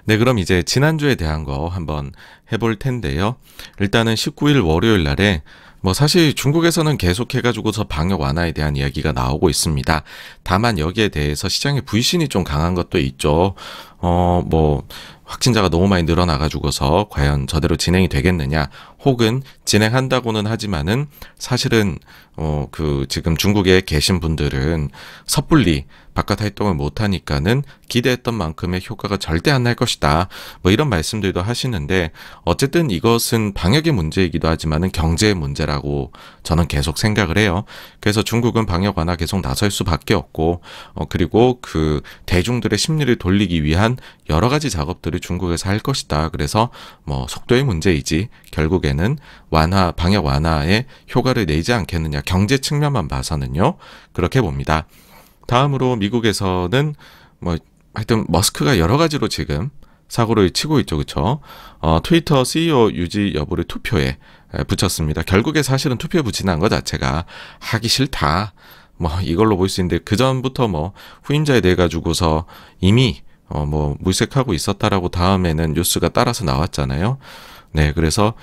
네, 그럼 이제 지난주에 대한 거 한번 해볼 텐데요. 일단은 19일 월요일 날에 뭐 사실 중국에서는 계속해가지고서 방역 완화에 대한 이야기가 나오고 있습니다. 다만 여기에 대해서 시장의 불신이 좀 강한 것도 있죠. 뭐 확진자가 너무 많이 늘어나가지고서 과연 저대로 진행이 되겠느냐, 혹은 진행한다고는 하지만은 사실은 그 지금 중국에 계신 분들은 섣불리 바깥 활동을 못 하니까는 기대했던 만큼의 효과가 절대 안 날 것이다. 뭐 이런 말씀들도 하시는데, 어쨌든 이것은 방역의 문제이기도 하지만은 경제의 문제라고 저는 계속 생각을 해요. 그래서 중국은 방역 완화 계속 나설 수밖에 없고, 그리고 그 대중들의 심리를 돌리기 위한 여러 가지 작업들을 중국에서 할 것이다. 그래서 뭐 속도의 문제이지 결국에는 방역 완화에 효과를 내지 않겠느냐, 경제 측면만 봐서는요, 그렇게 봅니다. 다음으로 미국에서는 뭐 하여튼 머스크가 여러 가지로 지금 사고를 치고 있죠, 그렇죠? 트위터 CEO 유지 여부를 투표에 붙였습니다. 결국에 사실은 투표에 붙이는 것 자체가 하기 싫다, 뭐 이걸로 볼 수 있는데, 그 전부터 뭐 후임자에 대해 가지고서 이미 뭐 물색하고 있었다라고 다음에는 뉴스가 따라서 나왔잖아요. 네, 그래서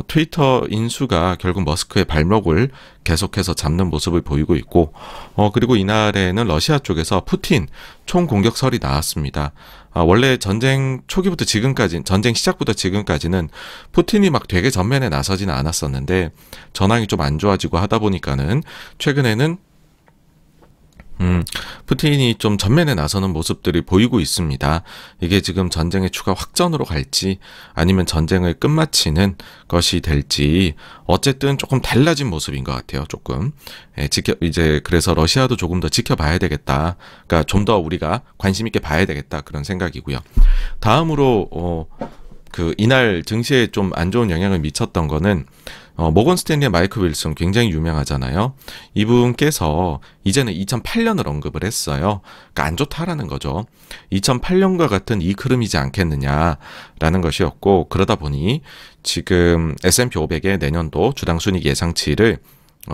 트위터 인수가 결국 머스크의 발목을 계속해서 잡는 모습을 보이고 있고, 그리고 이날에는 러시아 쪽에서 푸틴 총공격설이 나왔습니다. 원래 전쟁 초기부터 지금까지, 전쟁 시작부터 지금까지는 푸틴이 막 되게 전면에 나서지는 않았었는데, 전황이 좀 안 좋아지고 하다 보니까는 최근에는 푸틴이 좀 전면에 나서는 모습들이 보이고 있습니다. 이게 지금 전쟁의 추가 확전으로 갈지 아니면 전쟁을 끝마치는 것이 될지, 어쨌든 조금 달라진 모습인 것 같아요. 조금 이제 그래서 러시아도 조금 더 지켜봐야 되겠다. 그러니까 좀 더 우리가 관심 있게 봐야 되겠다, 그런 생각이고요. 다음으로 그 이날 증시에 좀 안 좋은 영향을 미쳤던 거는 모건 스탠리의 마이크 윌슨, 굉장히 유명하잖아요. 이분께서 이제는 2008년을 언급을 했어요. 그러니까 안 좋다라는 거죠. 2008년과 같은 이 흐름이지 않겠느냐라는 것이었고, 그러다 보니 지금 S&P 500의 내년도 주당 순이익 예상치를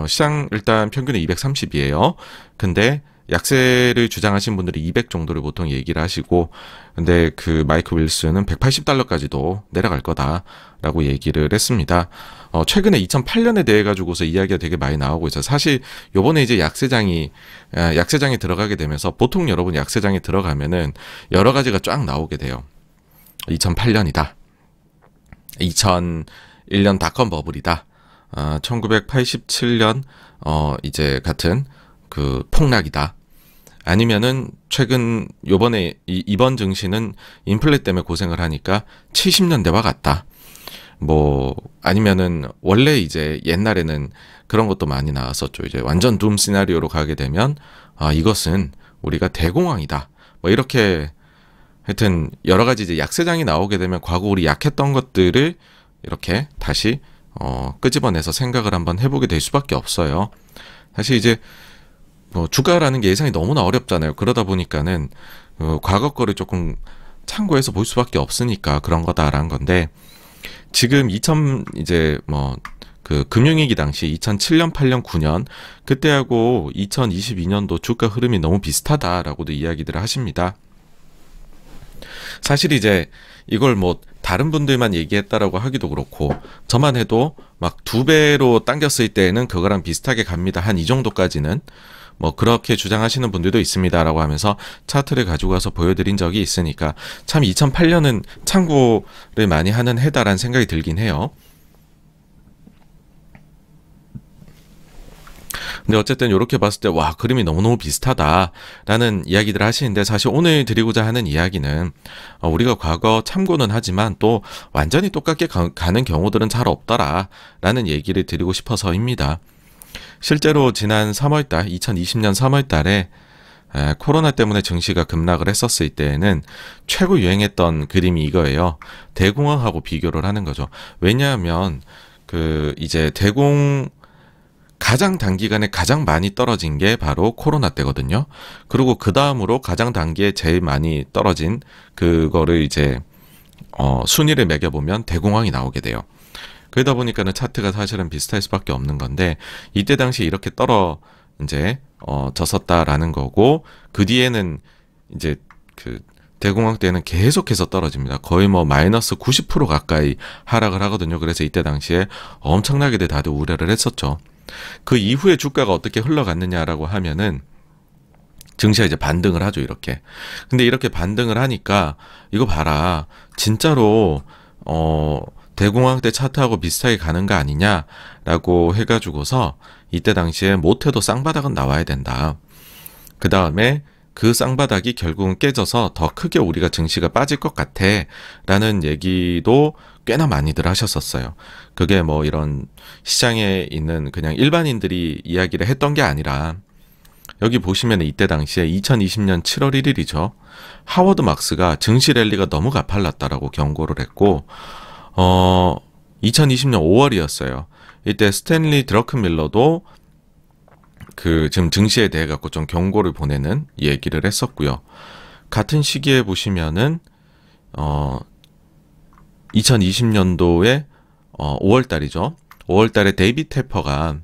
시장 일단 평균은 230이에요. 근데 약세를 주장하신 분들이 200 정도를 보통 얘기를 하시고, 근데 그 마이크 윌슨은 180달러까지도 내려갈 거다라고 얘기를 했습니다. 최근에 2008년에 대해 가지고서 이야기가 되게 많이 나오고 있어요. 사실 요번에 이제 약세장에 들어가게 되면서, 보통 여러분 약세장에 들어가면은 여러 가지가 쫙 나오게 돼요. 2008년이다, 2001년 닷컴 버블이다, 1987년 이제 같은 그 폭락이다, 아니면은 최근 요번에 이번 증시는 인플레 때문에 고생을 하니까 70년대와 같다, 뭐 아니면은 원래 이제 옛날에는 그런 것도 많이 나왔었죠. 이제 완전 둠 시나리오로 가게 되면 이것은 우리가 대공황이다, 뭐 이렇게 하여튼 여러 가지 이제 약세장이 나오게 되면 과거 우리 약했던 것들을 이렇게 다시 끄집어내서 생각을 한번 해보게 될 수밖에 없어요. 사실 이제 뭐 주가라는 게 예상이 너무나 어렵잖아요. 그러다 보니까는 과거 거를 조금 참고해서 볼 수밖에 없으니까 그런 거다라는 건데, 지금 이제 뭐 그 금융위기 당시 2007년, 8년, 9년 그때하고 2022년도 주가 흐름이 너무 비슷하다라고도 이야기들을 하십니다. 사실 이제 이걸 뭐 다른 분들만 얘기했다라고 하기도 그렇고, 저만 해도 막 2배로 당겼을 때에는 그거랑 비슷하게 갑니다, 한 이 정도까지는 뭐 그렇게 주장하시는 분들도 있습니다라고 하면서 차트를 가지고 와서 보여드린 적이 있으니까, 참 2008년은 참고를 많이 하는 해다라는 생각이 들긴 해요. 근데 어쨌든 이렇게 봤을 때 와, 그림이 너무너무 비슷하다라는 이야기들을 하시는데, 사실 오늘 드리고자 하는 이야기는 우리가 과거 참고는 하지만 또 완전히 똑같게 가는 경우들은 잘 없더라라는 얘기를 드리고 싶어서입니다. 실제로 지난 3월달, 2020년 3월달에 코로나 때문에 증시가 급락을 했었을 때에는 최고 유행했던 그림이 이거예요. 대공황하고 비교를 하는 거죠. 왜냐하면 그 이제 가장 단기간에 가장 많이 떨어진 게 바로 코로나 때거든요. 그리고 그 다음으로 가장 단기에 제일 많이 떨어진 그거를 이제 순위를 매겨보면 대공황이 나오게 돼요. 그러다 보니까는 차트가 사실은 비슷할 수밖에 없는 건데, 이때 당시 이렇게 졌었다라는 거고, 그 뒤에는 이제 그 대공황 때는 계속해서 떨어집니다. 거의 뭐 마이너스 90% 가까이 하락을 하거든요. 그래서 이때 당시에 엄청나게 다들 우려를 했었죠. 그 이후에 주가가 어떻게 흘러갔느냐라고 하면은 증시가 이제 반등을 하죠, 이렇게. 근데 이렇게 반등을 하니까 이거 봐라, 진짜로 대공황 때 차트하고 비슷하게 가는 거 아니냐라고 해가지고서 이때 당시에 못해도 쌍바닥은 나와야 된다. 그 다음에 그 쌍바닥이 결국은 깨져서 더 크게 우리가 증시가 빠질 것 같아 라는 얘기도 꽤나 많이들 하셨었어요. 그게 뭐 이런 시장에 있는 그냥 일반인들이 이야기를 했던 게 아니라, 여기 보시면 이때 당시에 2020년 7월 1일이죠. 하워드 막스가 증시 랠리가 너무 가팔랐다라고 경고를 했고, 2020년 5월이었어요. 이때 스탠리 드러큰밀러도 그 지금 증시에 대해 갖고 좀 경고를 보내는 얘기를 했었고요. 같은 시기에 보시면은 2020년도에 5월 달이죠. 5월 달에 데이비 테퍼가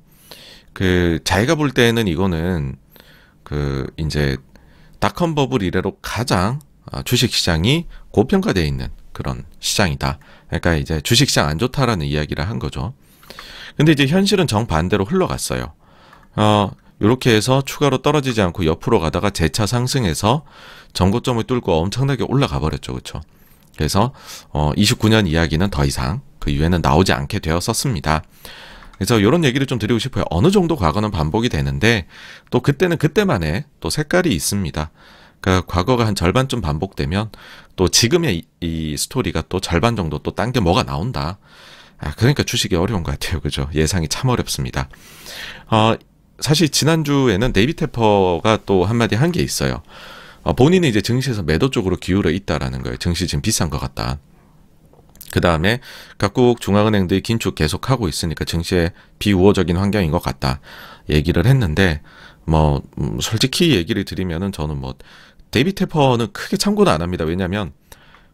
그 자기가 볼 때는 이거는 그 이제 닷컴 버블 이래로 가장 주식 시장이 고평가되어 있는 그런 시장이다. 그러니까 이제 주식 시장 안 좋다라는 이야기를 한 거죠. 근데 이제 현실은 정반대로 흘러갔어요. 이렇게 해서 추가로 떨어지지 않고 옆으로 가다가 재차 상승해서 전고점을 뚫고 엄청나게 올라가 버렸죠. 그렇죠? 그래서 29년 이야기는 더 이상 그 이후에는 나오지 않게 되었었습니다. 그래서 이런 얘기를 좀 드리고 싶어요. 어느 정도 과거는 반복이 되는데 또 그때는 그때만의 또 색깔이 있습니다. 그러니까 과거가 한 절반쯤 반복되면 또 지금의 이 스토리가 또 절반 정도 또 딴 게 뭐가 나온다. 그러니까 주식이 어려운 것 같아요. 그죠? 예상이 참 어렵습니다. 사실 지난주에는 데이비 테퍼가 또 한마디 한 게 있어요. 본인이 이제 증시에서 매도 쪽으로 기울어 있다라는 거예요. 증시 지금 비싼 것 같다. 그 다음에 각국 중앙은행들이 긴축 계속하고 있으니까 증시에 비우호적인 환경인 것 같다 얘기를 했는데, 뭐 솔직히 얘기를 드리면은 저는 뭐 데이비 테퍼는 크게 참고는 안 합니다. 왜냐하면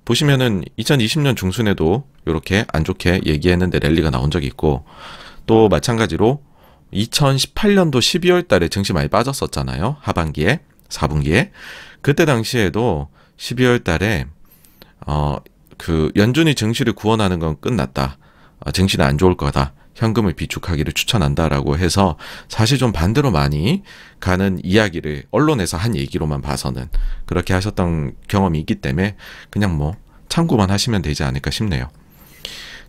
보시면은 2020년 중순에도 이렇게 안 좋게 얘기했는데 랠리가 나온 적이 있고, 또 마찬가지로 2018년도 12월 달에 증시 많이 빠졌었잖아요. 하반기에, 4분기에. 그때 당시에도 12월 달에 그 연준이 증시를 구원하는 건 끝났다. 증시는 안 좋을 거다. 현금을 비축하기를 추천한다라고 해서 사실 좀 반대로 많이 가는 이야기를 언론에서 한 얘기로만 봐서는 그렇게 하셨던 경험이 있기 때문에 그냥 뭐 참고만 하시면 되지 않을까 싶네요.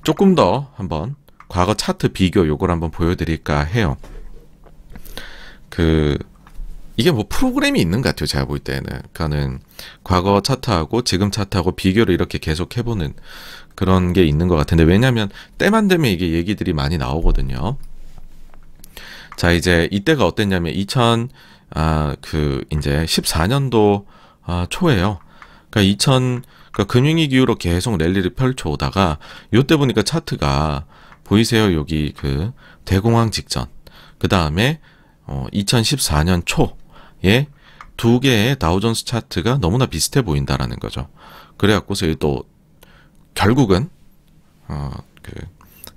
조금 더 한번 과거 차트 비교 요걸 한번 보여드릴까 해요. 이게 뭐 프로그램이 있는 것 같아요. 제가 볼 때는. 그러니까는 과거 차트하고 지금 차트하고 비교를 이렇게 계속 해보는 그런 게 있는 것 같은데, 왜냐하면 때만 되면 이게 얘기들이 많이 나오거든요. 자, 이제 이때가 어땠냐면 이제 14년도 초에요. 그러니까 금융위기 이후로 계속 랠리를 펼쳐오다가 요때 보니까 차트가 보이세요? 여기 그 대공황 직전. 그 다음에 2014년 초에 두 개의 다우존스 차트가 너무나 비슷해 보인다라는 거죠. 그래갖고서 또 결국은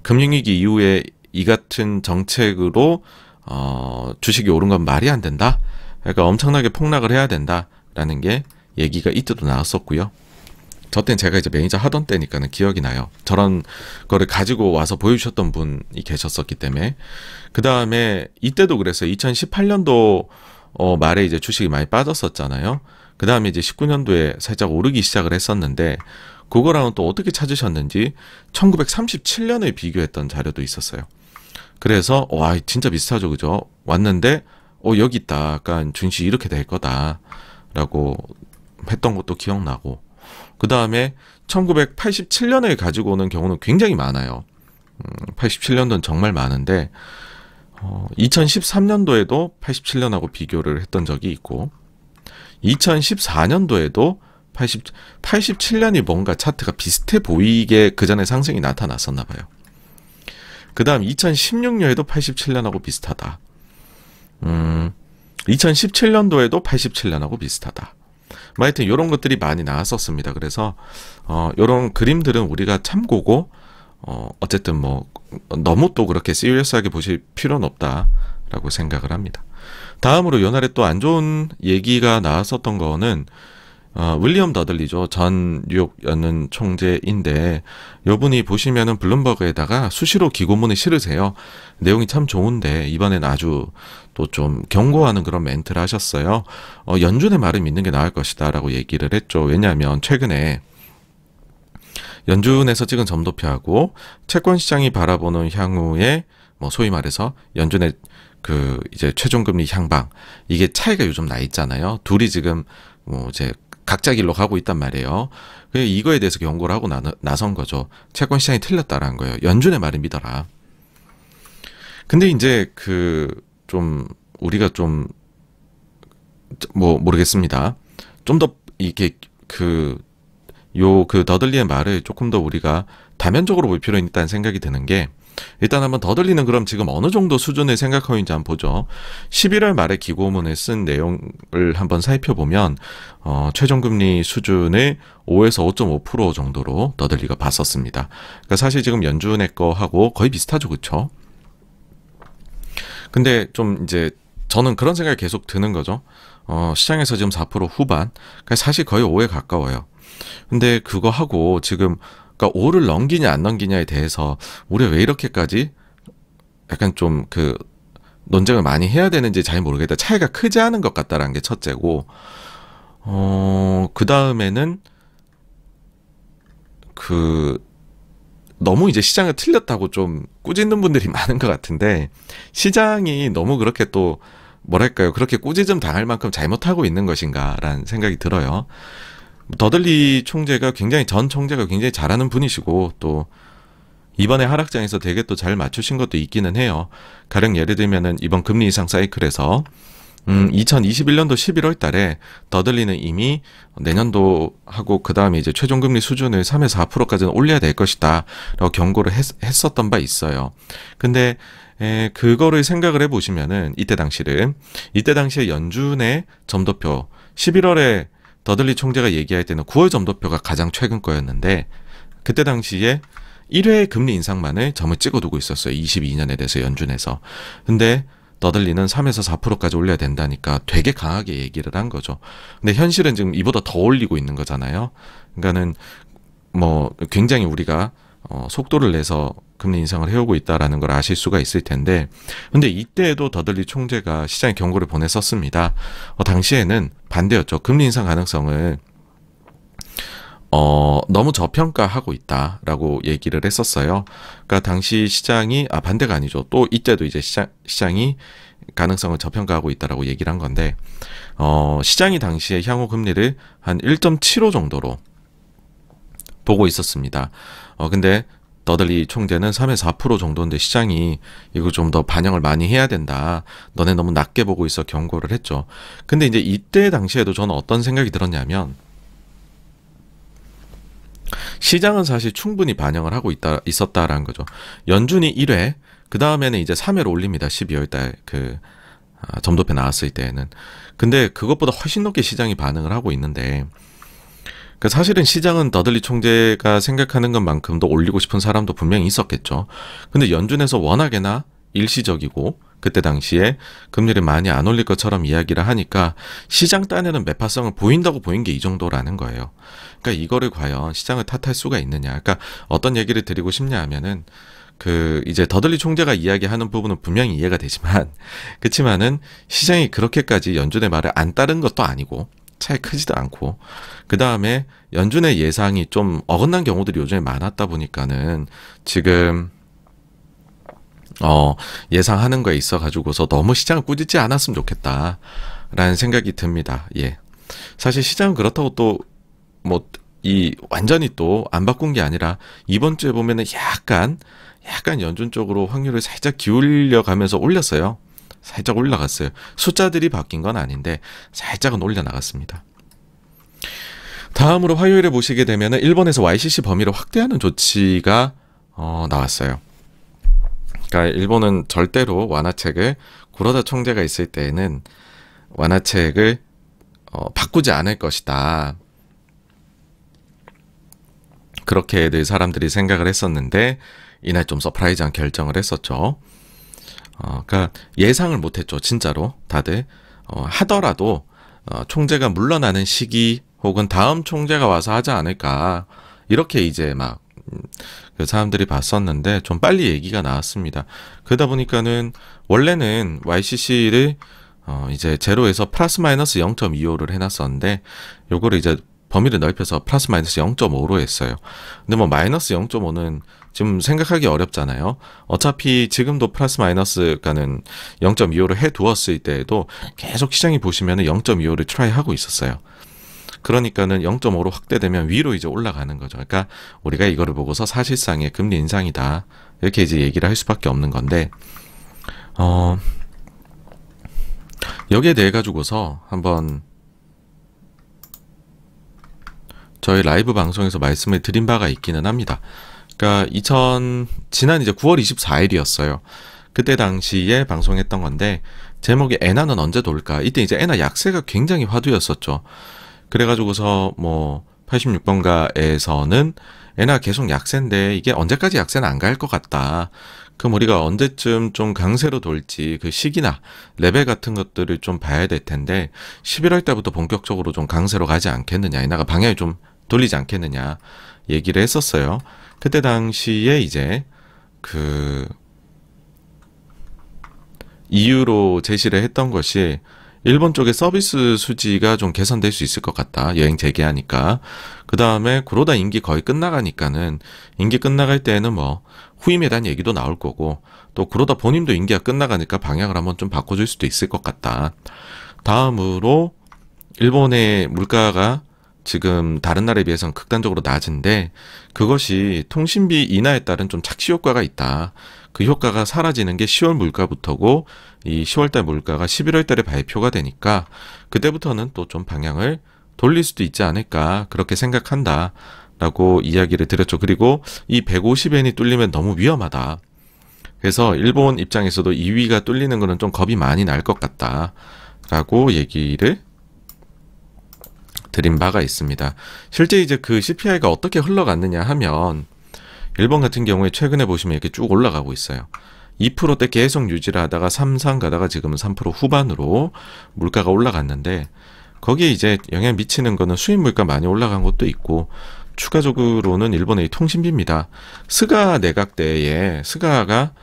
금융위기 이후에 이 같은 정책으로 주식이 오른 건 말이 안 된다. 그러니까 엄청나게 폭락을 해야 된다라는 게 얘기가 이때도 나왔었고요. 저 땐 제가 이제 매니저 하던 때니까는 기억이 나요. 저런 거를 가지고 와서 보여주셨던 분이 계셨었기 때문에. 그 다음에 이때도 그랬어요. 2018년도 말에 이제 주식이 많이 빠졌었잖아요. 그 다음에 이제 19년도에 살짝 오르기 시작을 했었는데, 그거랑은 또 어떻게 찾으셨는지 1937년을 비교했던 자료도 있었어요. 그래서 와, 진짜 비슷하죠, 그죠? 왔는데 여기 있다. 약간 증시 이렇게 될 거다라고 했던 것도 기억나고, 그 다음에 1987년을 가지고 오는 경우는 굉장히 많아요. 87년도는 정말 많은데 2013년도에도 87년하고 비교를 했던 적이 있고, 2014년도에도 87년이 뭔가 차트가 비슷해 보이게 그 전에 상승이 나타났었나 봐요. 그 다음 2016년에도 87년하고 비슷하다. 2017년도에도 87년하고 비슷하다. 하여튼 이런 것들이 많이 나왔었습니다. 그래서 이런 그림들은 우리가 참고고, 어쨌든 뭐 너무 또 그렇게 시리어스하게 보실 필요는 없다라고 생각을 합니다. 다음으로 요날에 또 안 좋은 얘기가 나왔었던 거는 윌리엄 더들리죠. 전 뉴욕 연은 총재인데 요분이 보시면은 블룸버그에다가 수시로 기고문을 실으세요. 내용이 참 좋은데 이번엔 아주 또 좀 경고하는 그런 멘트를 하셨어요. 연준의 말을 믿는 게 나을 것이다 라고 얘기를 했죠. 왜냐하면 최근에 연준에서 찍은 점도표하고 채권 시장이 바라보는 향후에 뭐 소위 말해서 연준의 그 이제 최종금리 향방 이게 차이가 요즘 나 있잖아요. 둘이 지금 뭐 이제 각자 길로 가고 있단 말이에요. 이거에 대해서 경고를 하고 나선 거죠. 채권 시장이 틀렸다라는 거예요. 연준의 말을 믿어라. 근데 이제 그 좀 우리가 좀 뭐 모르겠습니다. 좀 더 이게 그 더들리의 말을 조금 더 우리가 다면적으로 볼 필요는 있다는 생각이 드는 게 일단 한번 더들리는 그럼 지금 어느 정도 수준을 생각하고 있는지 한번 보죠. 11월 말에 기고문을 쓴 내용을 한번 살펴보면 최종금리 수준을 5에서 5.5% 정도로 더들리가 봤었습니다. 그러니까 사실 지금 연준의 거하고 거의 비슷하죠. 그렇죠? 근데 좀 이제 저는 그런 생각이 계속 드는 거죠. 시장에서 지금 4% 후반, 그러니까 사실 거의 5에 가까워요. 근데 그거 하고 지금 그러니까 5를 넘기냐 안 넘기냐에 대해서 우리가 왜 이렇게까지 약간 좀 그 논쟁을 많이 해야 되는지 잘 모르겠다. 차이가 크지 않은 것 같다라는 게 첫째고, 그 다음에는 너무 이제 시장을 틀렸다고 좀 꾸짖는 분들이 많은 것 같은데 시장이 너무 그렇게 또 뭐랄까요 그렇게 꾸짖음 당할 만큼 잘못하고 있는 것인가라는 생각이 들어요. 더들리 총재가 전 총재가 굉장히 잘하는 분이시고 또 이번에 하락장에서 되게 또 잘 맞추신 것도 있기는 해요. 가령 예를 들면은 이번 금리 인상 사이클에서 2021년도 11월 달에 더들리는 이미 내년도 하고 그 다음에 이제 최종금리 수준을 3에서 4%까지는 올려야 될 것이다 라고 경고를 했었던 바 있어요. 근데 그거를 생각을 해보시면은 이때 당시에 연준의 점도표 11월에 더들리 총재가 얘기할 때는 9월 점도표가 가장 최근 거였는데 그때 당시에 1회 금리 인상만을 점을 찍어두고 있었어요. 22년에 대해서 연준에서. 근데 더들리는 3에서 4%까지 올려야 된다니까 되게 강하게 얘기를 한 거죠. 근데 현실은 지금 이보다 더 올리고 있는 거잖아요. 그러니까는 뭐 굉장히 우리가 속도를 내서 금리 인상을 해오고 있다라는 걸 아실 수가 있을 텐데, 근데 이때에도 더들리 총재가 시장에 경고를 보냈었습니다. 당시에는 반대였죠. 금리 인상 가능성을 너무 저평가하고 있다라고 얘기를 했었어요. 그러니까 당시 시장이 반대가 아니죠. 또 이때도 이제 시장이 가능성을 저평가하고 있다라고 얘기를 한 건데 시장이 당시에 향후 금리를 한 1.75 정도로 보고 있었습니다. 근데 더들리 총재는 3에서 4% 정도인데 시장이 이거 좀 더 반영을 많이 해야 된다. 너네 너무 낮게 보고 있어 경고를 했죠. 근데 이제 이때 당시에도 저는 어떤 생각이 들었냐면 시장은 사실 충분히 반영을 하고 있었다라는 거죠. 연준이 1회, 그 다음에는 이제 3회로 올립니다. 12월 달 점도표 나왔을 때에는. 근데 그것보다 훨씬 높게 시장이 반응을 하고 있는데, 사실은 시장은 더들리 총재가 생각하는 것만큼도 올리고 싶은 사람도 분명히 있었겠죠. 근데 연준에서 워낙에나 일시적이고 그때 당시에 금리를 많이 안 올릴 것처럼 이야기를 하니까 시장 딴에는 매파성을 보인다고 보인 게 이 정도라는 거예요. 그러니까 이거를 과연 시장을 탓할 수가 있느냐. 그러니까 어떤 얘기를 드리고 싶냐 하면은 이제 더들리 총재가 이야기하는 부분은 분명히 이해가 되지만 그렇지만은 시장이 그렇게까지 연준의 말을 안 따른 것도 아니고 차이 크지도 않고 그 다음에 연준의 예상이 좀 어긋난 경우들이 요즘에 많았다 보니까는 지금 예상하는 거에 있어 가지고서 너무 시장을 꾸짖지 않았으면 좋겠다라는 생각이 듭니다. 예. 사실 시장은 그렇다고 또 완전히 또 안 바꾼 게 아니라 이번 주에 보면은 약간 연준 쪽으로 확률을 살짝 기울여 가면서 올렸어요. 살짝 올라갔어요. 숫자들이 바뀐 건 아닌데 살짝은 올려나갔습니다. 다음으로 화요일에 보시게 되면은 일본에서 YCC 범위를 확대하는 조치가 나왔어요. 그러니까 일본은 절대로 완화책을 구로다 총재가 있을 때에는 완화책을 바꾸지 않을 것이다. 그렇게 늘 사람들이 생각을 했었는데 이날 좀 서프라이즈한 결정을 했었죠. 그러니까 예상을 못했죠. 진짜로 다들 하더라도 총재가 물러나는 시기 혹은 다음 총재가 와서 하지 않을까 이렇게 이제 막 그 사람들이 봤었는데 좀 빨리 얘기가 나왔습니다. 그러다 보니까는 원래는 YCC를 이제 제로에서 플러스 마이너스 0.25를 해놨었는데 요거를 이제 범위를 넓혀서 플러스 마이너스 0.5로 했어요. 근데 뭐 마이너스 0.5는 지금 생각하기 어렵잖아요. 어차피 지금도 플러스 마이너스가는 0.25를 해두었을 때에도 계속 시장이 보시면은 0.25를 트라이 하고 있었어요. 그러니까는 0.5로 확대되면 위로 이제 올라가는 거죠. 그러니까 우리가 이거를 보고서 사실상의 금리 인상이다. 이렇게 이제 얘기를 할 수밖에 없는 건데, 여기에 대해 가지고서 한번 저희 라이브 방송에서 말씀을 드린 바가 있기는 합니다. 그러니까 지난 이제 9월 24일이었어요. 그때 당시에 방송했던 건데, 제목이 엔화는 언제 돌까? 이때 이제 엔화 약세가 굉장히 화두였었죠. 그래가지고서 뭐 86번가에서는 엔화 계속 약세인데 이게 언제까지 약세는 안 갈 것 같다. 그럼 우리가 언제쯤 좀 강세로 돌지 그 시기나 레벨 같은 것들을 좀 봐야 될 텐데 11월 달부터 본격적으로 좀 강세로 가지 않겠느냐, 엔화가 방향을 좀 돌리지 않겠느냐 얘기를 했었어요. 그때 당시에 이제 그 이유로 제시를 했던 것이 일본 쪽의 서비스 수지가 좀 개선될 수 있을 것 같다. 여행 재개하니까. 그 다음에 구로다 임기 거의 끝나가니까는 임기 끝나갈 때에는 뭐 후임에 대한 얘기도 나올 거고 또 구로다 본인도 임기가 끝나가니까 방향을 한번 좀 바꿔줄 수도 있을 것 같다. 다음으로 일본의 물가가 지금 다른 나라에 비해서는 극단적으로 낮은데 그것이 통신비 인하에 따른 좀 착시 효과가 있다. 그 효과가 사라지는 게 10월 물가부터고 이 10월달 물가가 11월달에 발표가 되니까 그때부터는 또 좀 방향을 돌릴 수도 있지 않을까 그렇게 생각한다 라고 이야기를 드렸죠. 그리고 이 150엔이 뚫리면 너무 위험하다. 그래서 일본 입장에서도 2위가 뚫리는 거는 좀 겁이 많이 날 것 같다 라고 얘기를 드린 바가 있습니다. 실제 이제 그 CPI가 어떻게 흘러갔느냐 하면 일본 같은 경우에 최근에 보시면 이렇게 쭉 올라가고 있어요. 2%대 계속 유지를 하다가 3, 3 가다가 지금은 3% 후반으로 물가가 올라갔는데 거기에 이제 영향 미치는 거는 수입 물가 많이 올라간 것도 있고 추가적으로는 일본의 통신비입니다. 스가 내각 때에 스가가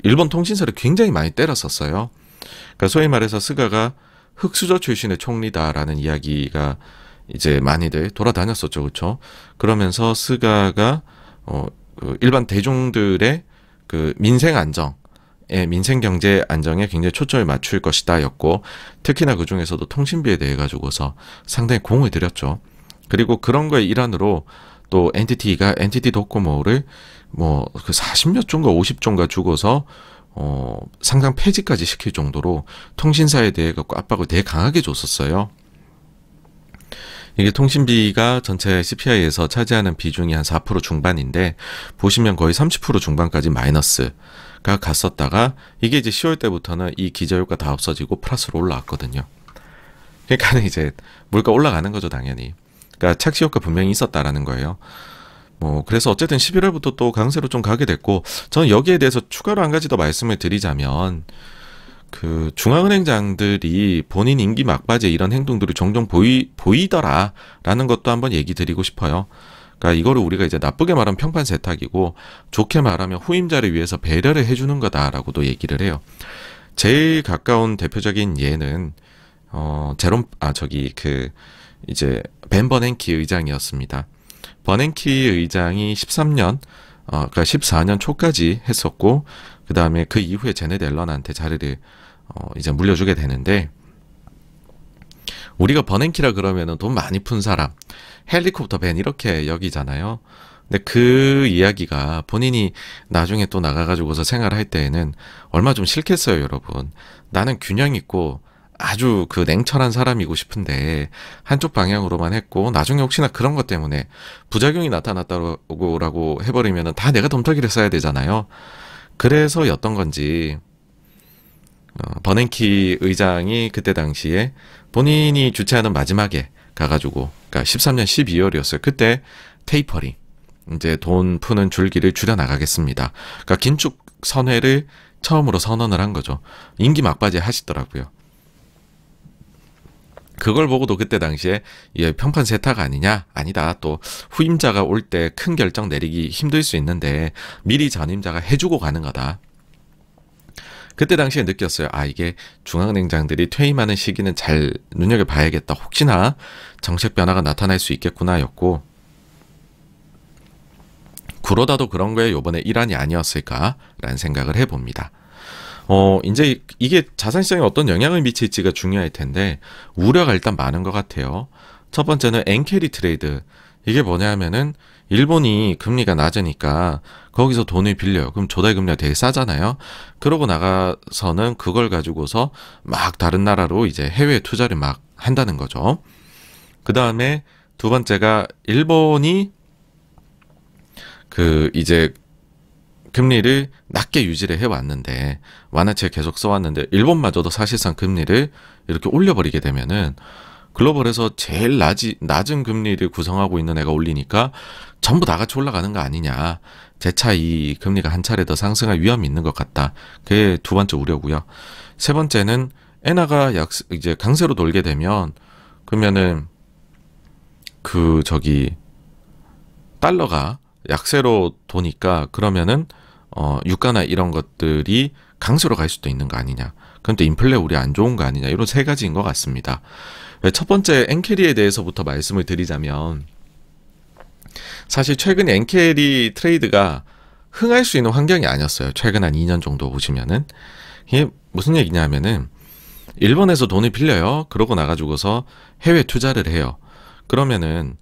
일본 통신사를 굉장히 많이 때렸었어요. 그러니까 소위 말해서 스가가 흑수저 출신의 총리다라는 이야기가 이제 많이들 돌아다녔었죠, 그렇죠? 그러면서 스가가 일반 대중들의 그 민생 안정, 민생 경제 안정에 굉장히 초점을 맞출 것이다였고, 특히나 그 중에서도 통신비에 대해 가지고서 상당히 공을 들였죠. 그리고 그런 거의 일환으로 또 NTT 도코모를 뭐 그 40몇 조인가 50조인가 주고서 상장 폐지까지 시킬 정도로 통신사에 대해 갖고 압박을 되게 강하게 줬었어요. 이게 통신비가 전체 CPI에서 차지하는 비중이 한 4% 중반인데 보시면 거의 30% 중반까지 마이너스가 갔었다가 이게 이제 10월 때부터는 이 기저효과 다 없어지고 플러스로 올라왔거든요. 그러니까 이제 물가 올라가는 거죠, 당연히. 그러니까 착시 효과 분명히 있었다라는 거예요. 뭐 그래서 어쨌든 11월부터 또 강세로 좀 가게 됐고, 저는 여기에 대해서 추가로 한 가지 더 말씀을 드리자면 그 중앙은행장들이 본인 임기 막바지에 이런 행동들이 종종 보이더라라는 것도 한번 얘기 드리고 싶어요. 그러니까 이거를 우리가 이제 나쁘게 말하면 평판 세탁이고 좋게 말하면 후임자를 위해서 배려를 해주는 거다라고도 얘기를 해요. 제일 가까운 대표적인 예는 이제 벤 버냉키 의장이었습니다. 버냉키 의장이 13년 그러니까 14년 초까지 했었고 그 다음에 그 이후에 제네드 앨런한테 자리를 이제 물려주게 되는데, 우리가 버냉키라 그러면은 돈 많이 푼 사람, 헬리콥터 벤 이렇게 여기잖아요. 근데 그 이야기가 본인이 나중에 또 나가가지고서 생활할 때에는 얼마 좀 싫겠어요, 여러분. 나는 균형 있고 아주 그 냉철한 사람이고 싶은데 한쪽 방향으로만 했고 나중에 혹시나 그런 것 때문에 부작용이 나타났다고 해버리면은 다 내가 덤터기를 써야 되잖아요. 그래서였던 건지 버냉키 의장이 그때 당시에 본인이 주최하는 마지막에 가가지고, 그러니까 13년 12월이었어요. 그때 테이퍼링, 이제 돈 푸는 줄기를 줄여 나가겠습니다. 그러니까 긴축 선회를 처음으로 선언을 한 거죠. 임기 막바지에 하시더라고요. 그걸 보고도 그때 당시에 이게 평판 세타가 아니냐? 아니다. 또 후임자가 올 때 큰 결정 내리기 힘들 수 있는데 미리 전임자가 해주고 가는 거다. 그때 당시에 느꼈어요. 아, 이게 중앙은행장들이 퇴임하는 시기는 잘 눈여겨봐야겠다. 혹시나 정책 변화가 나타날 수 있겠구나 였고, 그러다도 그런 거에 요번에 일환이 아니었을까라는 생각을 해봅니다. 이제 이게 자산시장에 어떤 영향을 미칠지가 중요할 텐데 우려가 일단 많은 것 같아요. 첫 번째는 엔캐리 트레이드. 이게 뭐냐면은 일본이 금리가 낮으니까 거기서 돈을 빌려요. 그럼 조달 금리가 되게 싸잖아요. 그러고 나가서는 그걸 가지고서 막 다른 나라로 이제 해외 투자를 막 한다는 거죠. 그 다음에 두 번째가 일본이 이제 금리를 낮게 유지를 해왔는데 완화책 계속 써왔는데 일본마저도 사실상 금리를 이렇게 올려버리게 되면은 글로벌에서 제일 낮은 금리를 구성하고 있는 애가 올리니까 전부 다 같이 올라가는 거 아니냐. 재차 이 금리가 한 차례 더 상승할 위험이 있는 것 같다. 그게 두 번째 우려고요. 세 번째는 엔화가 이제 강세로 돌게 되면 그러면은 달러가 약세로 도니까 그러면은 유가나 이런 것들이 강세로 갈 수도 있는 거 아니냐. 그럼 또 인플레 우리 안 좋은 거 아니냐. 이런 세 가지인 것 같습니다. 첫 번째 엔캐리에 대해서부터 말씀을 드리자면 사실 최근 엔캐리 트레이드가 흥할 수 있는 환경이 아니었어요. 최근 한 2년 정도 보시면은. 이게 무슨 얘기냐면은 일본에서 돈을 빌려요. 그러고 나가지고서 해외 투자를 해요. 그러면은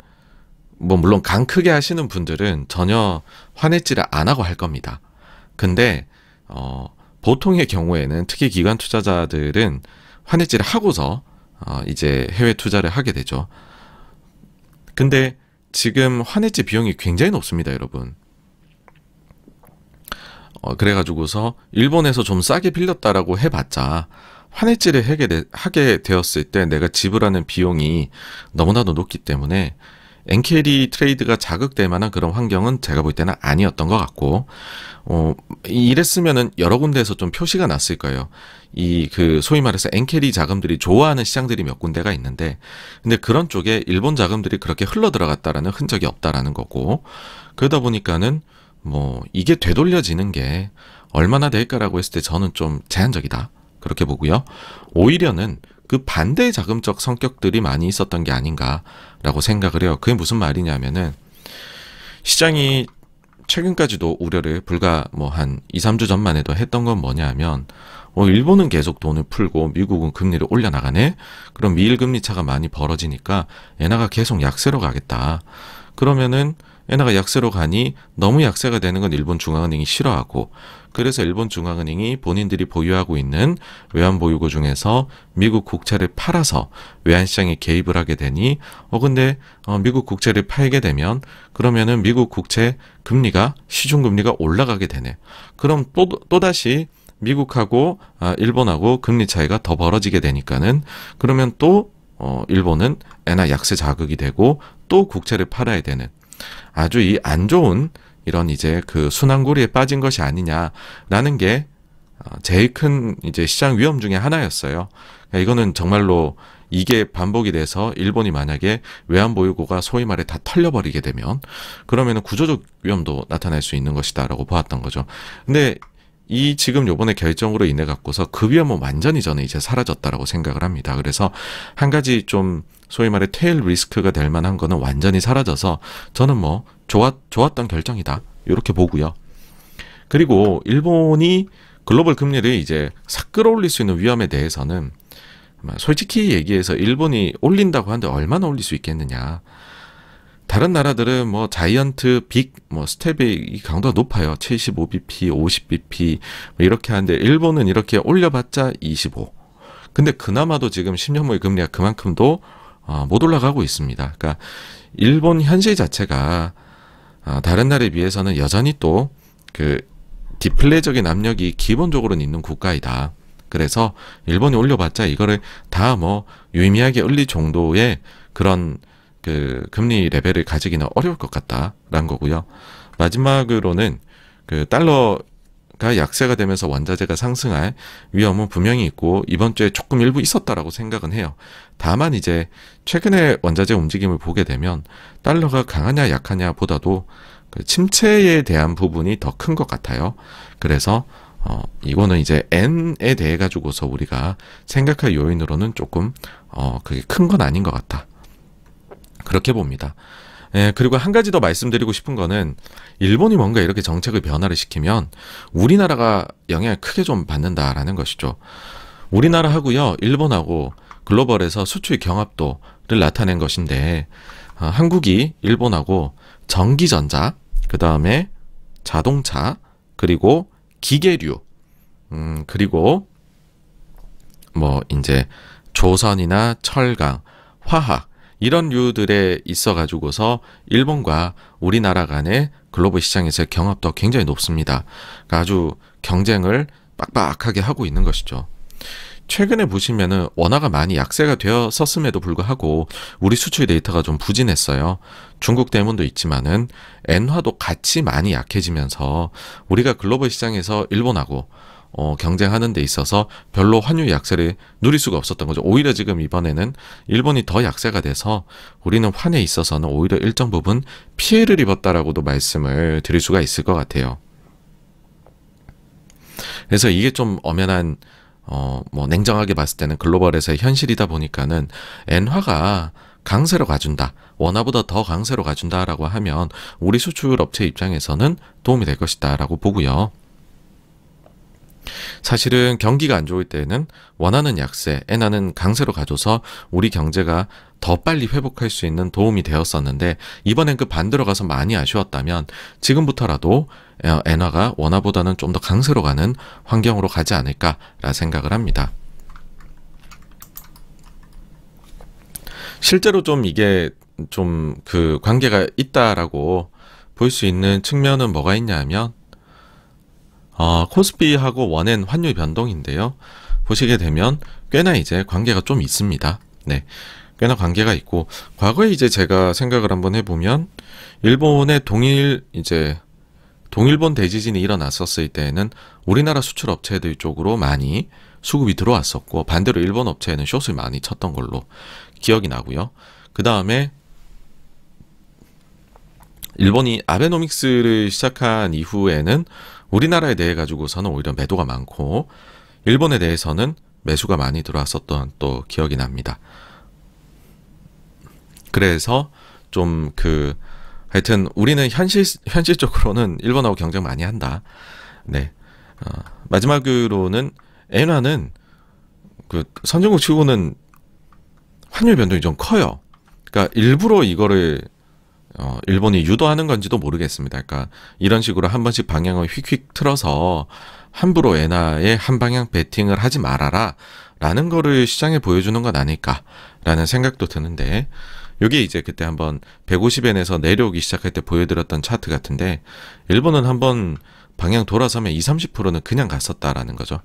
뭐 물론 강 크게 하시는 분들은 전혀 환해지를 안 하고 할 겁니다. 근데 보통의 경우에는 특히 기관 투자자들은 환해지를 하고서 이제 해외 투자를 하게 되죠. 근데 지금 환해지 비용이 굉장히 높습니다, 여러분. 그래가지고서 일본에서 좀 싸게 빌렸다라고 해봤자 환해지를 하게 되었을 때 내가 지불하는 비용이 너무나도 높기 때문에 엔캐리 트레이드가 자극될 만한 그런 환경은 제가 볼 때는 아니었던 것 같고, 이랬으면은 여러 군데에서 좀 표시가 났을 거예요. 소위 말해서 엔캐리 자금들이 좋아하는 시장들이 몇 군데가 있는데, 근데 그런 쪽에 일본 자금들이 그렇게 흘러 들어갔다라는 흔적이 없다라는 거고, 그러다 보니까는 이게 되돌려지는 게 얼마나 될까라고 했을 때 저는 좀 제한적이다. 그렇게 보고요. 오히려는 그 반대의 자금적 성격들이 많이 있었던 게 아닌가라고 생각을 해요. 그게 무슨 말이냐면은 시장이 최근까지도 우려를 불과 한 2, 3주 전만 해도 했던 건 뭐냐면 일본은 계속 돈을 풀고 미국은 금리를 올려나가네? 그럼 미일 금리 차가 많이 벌어지니까 엔화가 계속 약세로 가겠다. 그러면은 엔화가 약세로 가니 너무 약세가 되는 건 일본 중앙은행이 싫어하고, 그래서 일본 중앙은행이 본인들이 보유하고 있는 외환보유고 중에서 미국 국채를 팔아서 외환시장에 개입을 하게 되니 근데 미국 국채를 팔게 되면 그러면은 미국 국채 금리가 시중금리가 올라가게 되네. 그럼 또다시 미국하고 일본하고 금리 차이가 더 벌어지게 되니까는 그러면 또 일본은 엔화 약세 자극이 되고 또 국채를 팔아야 되는 아주 이 안 좋은 이런 이제 순환고리에 빠진 것이 아니냐라는 게 제일 큰 이제 시장 위험 중에 하나였어요. 그러니까 이거는 정말로 이게 반복이 돼서 일본이 만약에 외환보유고가 소위 말해 다 털려버리게 되면 그러면은 구조적 위험도 나타날 수 있는 것이다라고 보았던 거죠. 근데 지금 요번에 결정으로 인해 갖고서 그 위험은 완전히 저는 이제 사라졌다라고 생각을 합니다. 그래서 한 가지 좀 소위 말해 테일 리스크가 될 만한 거는 완전히 사라져서 저는 좋았던 결정이다. 이렇게 보고요. 그리고 일본이 글로벌 금리를 이제 싹 끌어올릴 수 있는 위험에 대해서는 솔직히 얘기해서 일본이 올린다고 하는데 얼마나 올릴 수 있겠느냐. 다른 나라들은 자이언트 빅 스텝의 강도가 높아요. 75bp, 50bp 이렇게 하는데 일본은 이렇게 올려봤자 25. 근데 그나마도 지금 10년물 금리가 그만큼도 못 올라가고 있습니다. 그러니까 일본 현실 자체가 다른 나라에 비해서는 여전히 또 디플레적인 압력이 기본적으로는 있는 국가이다. 그래서 일본이 올려봤자 이거를 다 유의미하게 올릴 정도의 그런 금리 레벨을 가지기는 어려울 것 같다라는 거고요. 마지막으로는 달러 엔화가 약세가 되면서 원자재가 상승할 위험은 분명히 있고 이번 주에 조금 일부 있었다라고 생각은 해요. 다만 이제 최근에 원자재 움직임을 보게 되면 달러가 강하냐 약하냐 보다도 그 침체에 대한 부분이 더 큰 것 같아요. 그래서 이거는 이제 N에 대해 가지고서 우리가 생각할 요인으로는 조금 그게 큰 건 아닌 것 같다. 그렇게 봅니다. 예, 그리고 한 가지 더 말씀드리고 싶은 거는 일본이 뭔가 이렇게 정책을 변화를 시키면 우리나라가 영향을 크게 좀 받는다라는 것이죠. 우리나라하고요, 일본하고 글로벌에서 수출 경합도를 나타낸 것인데 한국이 일본하고 전기전자, 그 다음에 자동차, 그리고 기계류, 그리고 뭐 이제 조선이나 철강, 화학 이런 류들에 있어 가지고서 일본과 우리나라 간의 글로벌 시장에서의 경합도 굉장히 높습니다. 그러니까 아주 경쟁을 빡빡하게 하고 있는 것이죠. 최근에 보시면은 원화가 많이 약세가 되었었음에도 불구하고 우리 수출 데이터가 좀 부진했어요. 중국 때문도 있지만은 엔화도 같이 많이 약해지면서 우리가 글로벌 시장에서 일본하고 경쟁하는 데 있어서 별로 환율 약세를 누릴 수가 없었던 거죠. 오히려 지금 이번에는 일본이 더 약세가 돼서 우리는 환에 있어서는 오히려 일정 부분 피해를 입었다라고도 말씀을 드릴 수가 있을 것 같아요. 그래서 이게 좀 엄연한 뭐 냉정하게 봤을 때는 글로벌에서의 현실이다 보니까는 엔화가 강세로 가준다, 원화보다 더 강세로 가준다라고 하면 우리 수출 업체 입장에서는 도움이 될 것이다 라고 보고요. 사실은 경기가 안 좋을 때는 원하는 약세, 엔화는 강세로 가줘서 우리 경제가 더 빨리 회복할 수 있는 도움이 되었었는데 이번엔 그 반대로 가서 많이 아쉬웠다면 지금부터라도 엔화가 원화보다는 좀 더 강세로 가는 환경으로 가지 않을까라 생각을 합니다. 실제로 좀 이게 좀 그 관계가 있다라고 볼 수 있는 측면은 뭐가 있냐 하면 코스피하고 원엔 환율 변동인데요. 보시게 되면 꽤나 이제 관계가 좀 있습니다. 네. 꽤나 관계가 있고, 과거에 이제 제가 생각을 한번 해보면, 일본의 동일본 대지진이 일어났었을 때에는 우리나라 수출 업체들 쪽으로 많이 수급이 들어왔었고, 반대로 일본 업체에는 숏을 많이 쳤던 걸로 기억이 나고요. 그 다음에 일본이 아베노믹스를 시작한 이후에는 우리나라에 대해 가지고서는 오히려 매도가 많고 일본에 대해서는 매수가 많이 들어왔었던 또 기억이 납니다. 그래서 좀 하여튼 우리는 현실적으로는 일본하고 경쟁 많이 한다. 네. 마지막으로는 엔화는 선진국 치고는 환율 변동이 좀 커요. 그러니까 일부러 이거를 일본이 유도하는 건지도 모르겠습니다. 그러니까 이런 식으로 한 번씩 방향을 휙휙 틀어서 함부로 엔화에 한 방향 베팅을 하지 말아라 라는 거를 시장에 보여주는 건 아닐까라는 생각도 드는데, 이게 이제 그때 한번 150엔에서 내려오기 시작할 때 보여드렸던 차트 같은데 일본은 한번 방향 돌아서면 20-30%는 그냥 갔었다라는 거죠.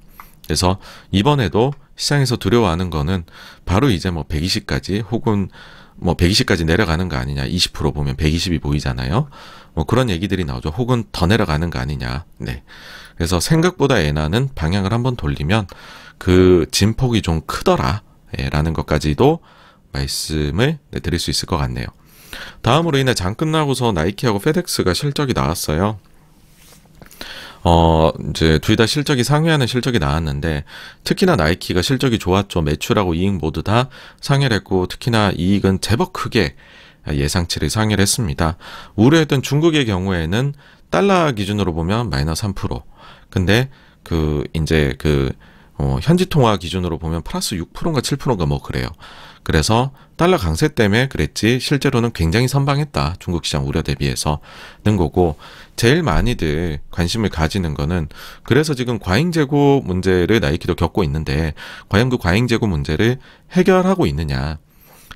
그래서 이번에도 시장에서 두려워하는 거는 바로 이제 뭐 120까지 혹은 뭐 120까지 내려가는 거 아니냐, 20% 보면 120이 보이잖아요. 뭐 그런 얘기들이 나오죠. 혹은 더 내려가는 거 아니냐. 네. 그래서 생각보다 엔화는 방향을 한번 돌리면 그 진폭이 좀 크더라 라는 것까지도 말씀을 드릴 수 있을 것 같네요. 다음으로 이날 장 끝나고서 나이키하고 페덱스가 실적이 나왔어요. 이제 둘 다 실적이 상회하는 실적이 나왔는데 특히나 나이키가 실적이 좋았죠. 매출하고 이익 모두 다 상회를 했고 특히나 이익은 제법 크게 예상치를 상회를 했습니다. 우려했던 중국의 경우에는 달러 기준으로 보면 마이너스 3%. 근데 현지 통화 기준으로 보면 플러스 6%인가 7%인가 뭐 그래요. 그래서 달러 강세 때문에 그랬지 실제로는 굉장히 선방했다. 중국 시장 우려 대비해서는 거고, 제일 많이들 관심을 가지는 거는 그래서 지금 과잉 재고 문제를 나이키도 겪고 있는데 과연 그 과잉 재고 문제를 해결하고 있느냐.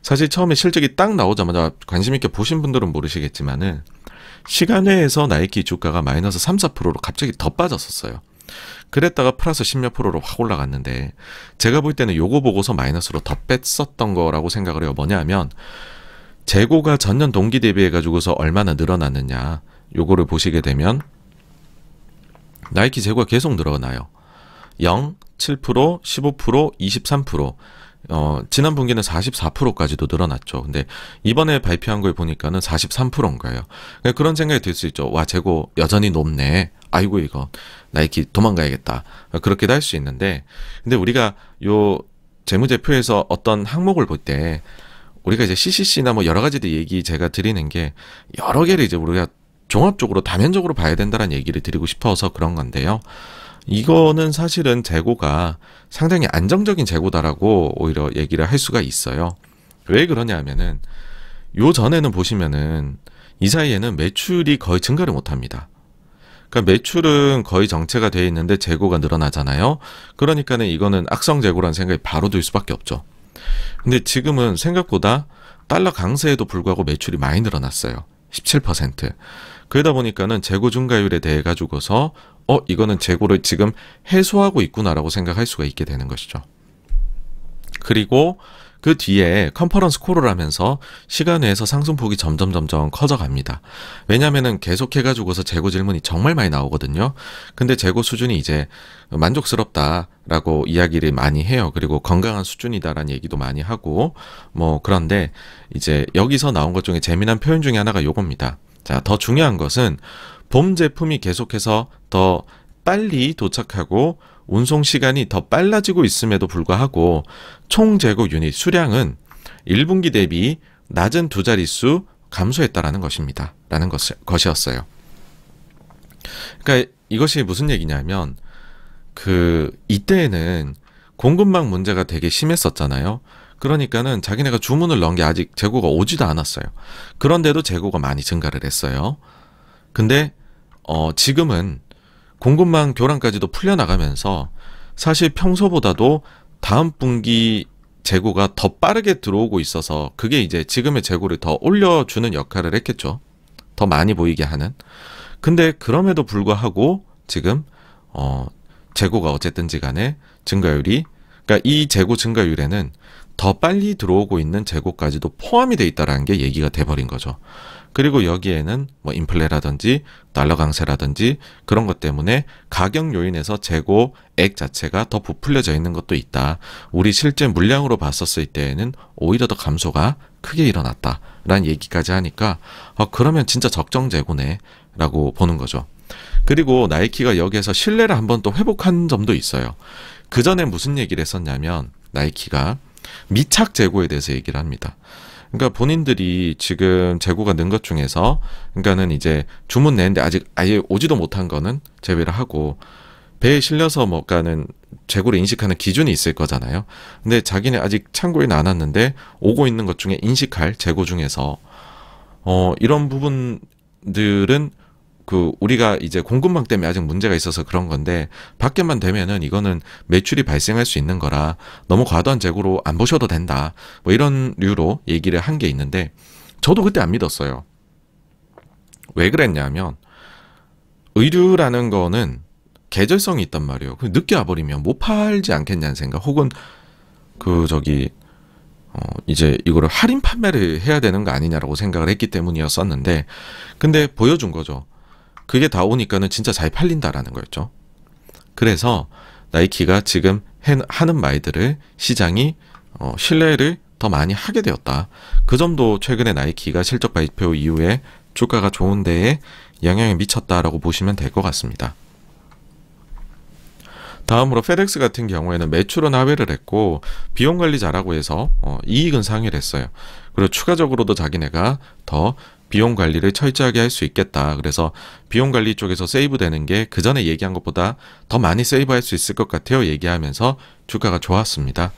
사실 처음에 실적이 딱 나오자마자 관심 있게 보신 분들은 모르시겠지만은 시간외에서 나이키 주가가 마이너스 3-4%로 갑자기 더 빠졌었어요. 그랬다가 플러스 10몇 %로 확 올라갔는데 제가 볼 때는 요거 보고서 마이너스로 더 뺐었던 거라고 생각을 해요. 뭐냐 하면 재고가 전년 동기 대비해 가지고서 얼마나 늘어났느냐 요거를 보시게 되면 나이키 재고가 계속 늘어나요. 0, 7%, 15%, 23%. 지난 분기는 44%까지도 늘어났죠. 근데 이번에 발표한 걸 보니까는 43%인 거예요. 그런 생각이 들 수 있죠. 와, 재고 여전히 높네. 아이고, 이거 나이키 도망가야겠다. 그렇게도 할 수 있는데, 근데 우리가 요 재무제표에서 어떤 항목을 볼 때 우리가 이제 CCC나 뭐 여러 가지들 얘기 제가 드리는 게 여러 개를 이제 우리가 종합적으로 다면적으로 봐야 된다는 얘기를 드리고 싶어서 그런 건데요. 이거는 사실은 재고가 상당히 안정적인 재고다라고 오히려 얘기를 할 수가 있어요. 왜 그러냐 하면은 요 전에는 보시면은 이 사이에는 매출이 거의 증가를 못 합니다. 그러니까 매출은 거의 정체가 돼 있는데 재고가 늘어나잖아요. 그러니까는 이거는 악성 재고라는 생각이 바로 들 수밖에 없죠. 근데 지금은 생각보다 달러 강세에도 불구하고 매출이 많이 늘어났어요. 17%. 그러다 보니까는 재고 증가율에 대해 가지고서 이거는 재고를 지금 해소하고 있구나라고 생각할 수가 있게 되는 것이죠. 그리고 그 뒤에 컨퍼런스 콜을 하면서 시간 외에서 상승폭이 점점 커져갑니다. 왜냐면은 계속 해가지고서 재고 질문이 정말 많이 나오거든요. 근데 재고 수준이 이제 만족스럽다라고 이야기를 많이 해요. 그리고 건강한 수준이다라는 얘기도 많이 하고 뭐 그런데 이제 여기서 나온 것 중에 재미난 표현 중에 하나가 요겁니다. 자, 더 중요한 것은 봄 제품이 계속해서 더 빨리 도착하고 운송 시간이 더 빨라지고 있음에도 불구하고 총 재고 유닛 수량은 1분기 대비 낮은 두 자릿수 감소했다라는 것입니다. 라는 것이었어요. 그러니까 이것이 무슨 얘기냐면 이때에는 공급망 문제가 되게 심했었잖아요. 그러니까는 자기네가 주문을 넣은 게 아직 재고가 오지도 않았어요. 그런데도 재고가 많이 증가를 했어요. 근데 지금은 공급망 교란까지도 풀려나가면서 사실 평소보다도 다음 분기 재고가 더 빠르게 들어오고 있어서 그게 이제 지금의 재고를 더 올려주는 역할을 했겠죠. 더 많이 보이게 하는. 근데 그럼에도 불구하고 지금 재고가 어쨌든지 간에 증가율이, 그러니까 이 재고 증가율에는 더 빨리 들어오고 있는 재고까지도 포함이 돼 있다라는 게 얘기가 돼버린 거죠. 그리고 여기에는 뭐 인플레라든지 달러 강세라든지 그런 것 때문에 가격 요인에서 재고액 자체가 더 부풀려져 있는 것도 있다. 우리 실제 물량으로 봤었을 때에는 오히려 더 감소가 크게 일어났다라는 얘기까지 하니까 그러면 진짜 적정 재고네 라고 보는 거죠. 그리고 나이키가 여기에서 신뢰를 한번 또 회복한 점도 있어요. 그 전에 무슨 얘기를 했었냐면 나이키가 미착 재고에 대해서 얘기를 합니다. 그러니까 본인들이 지금 재고가 는 것 중에서 그러니까는 이제 주문 내는데 아직 아예 오지도 못한 거는 제외를 하고 배에 실려서 뭐가는 재고를 인식하는 기준이 있을 거잖아요. 근데 자기네 아직 창고에 놔놨는데 오고 있는 것 중에 인식할 재고 중에서 이런 부분들은 우리가 이제 공급망 때문에 아직 문제가 있어서 그런 건데 밖에만 되면은 이거는 매출이 발생할 수 있는 거라 너무 과도한 재고로 안 보셔도 된다. 뭐 이런 류로 얘기를 한 게 있는데 저도 그때 안 믿었어요. 왜 그랬냐면 의류라는 거는 계절성이 있단 말이에요. 늦게 와버리면 못 팔지 않겠냐는 생각 혹은 이제 이거를 할인 판매를 해야 되는 거 아니냐라고 생각을 했기 때문이었었는데 근데 보여준 거죠. 그게 다 오니까는 진짜 잘 팔린다라는 거였죠. 그래서 나이키가 지금 하는 말들을 시장이 신뢰를 더 많이 하게 되었다. 그 점도 최근에 나이키가 실적 발표 이후에 주가가 좋은 데에 영향을 미쳤다라고 보시면 될 것 같습니다. 다음으로 페덱스 같은 경우에는 매출은 하회를 했고 비용 관리 잘하고 해서 이익은 상회를 했어요. 그리고 추가적으로도 자기네가 더 비용 관리를 철저하게 할 수 있겠다. 그래서 비용 관리 쪽에서 세이브 되는 게 그 전에 얘기한 것보다 더 많이 세이브할 수 있을 것 같아요. 얘기하면서 주가가 좋았습니다.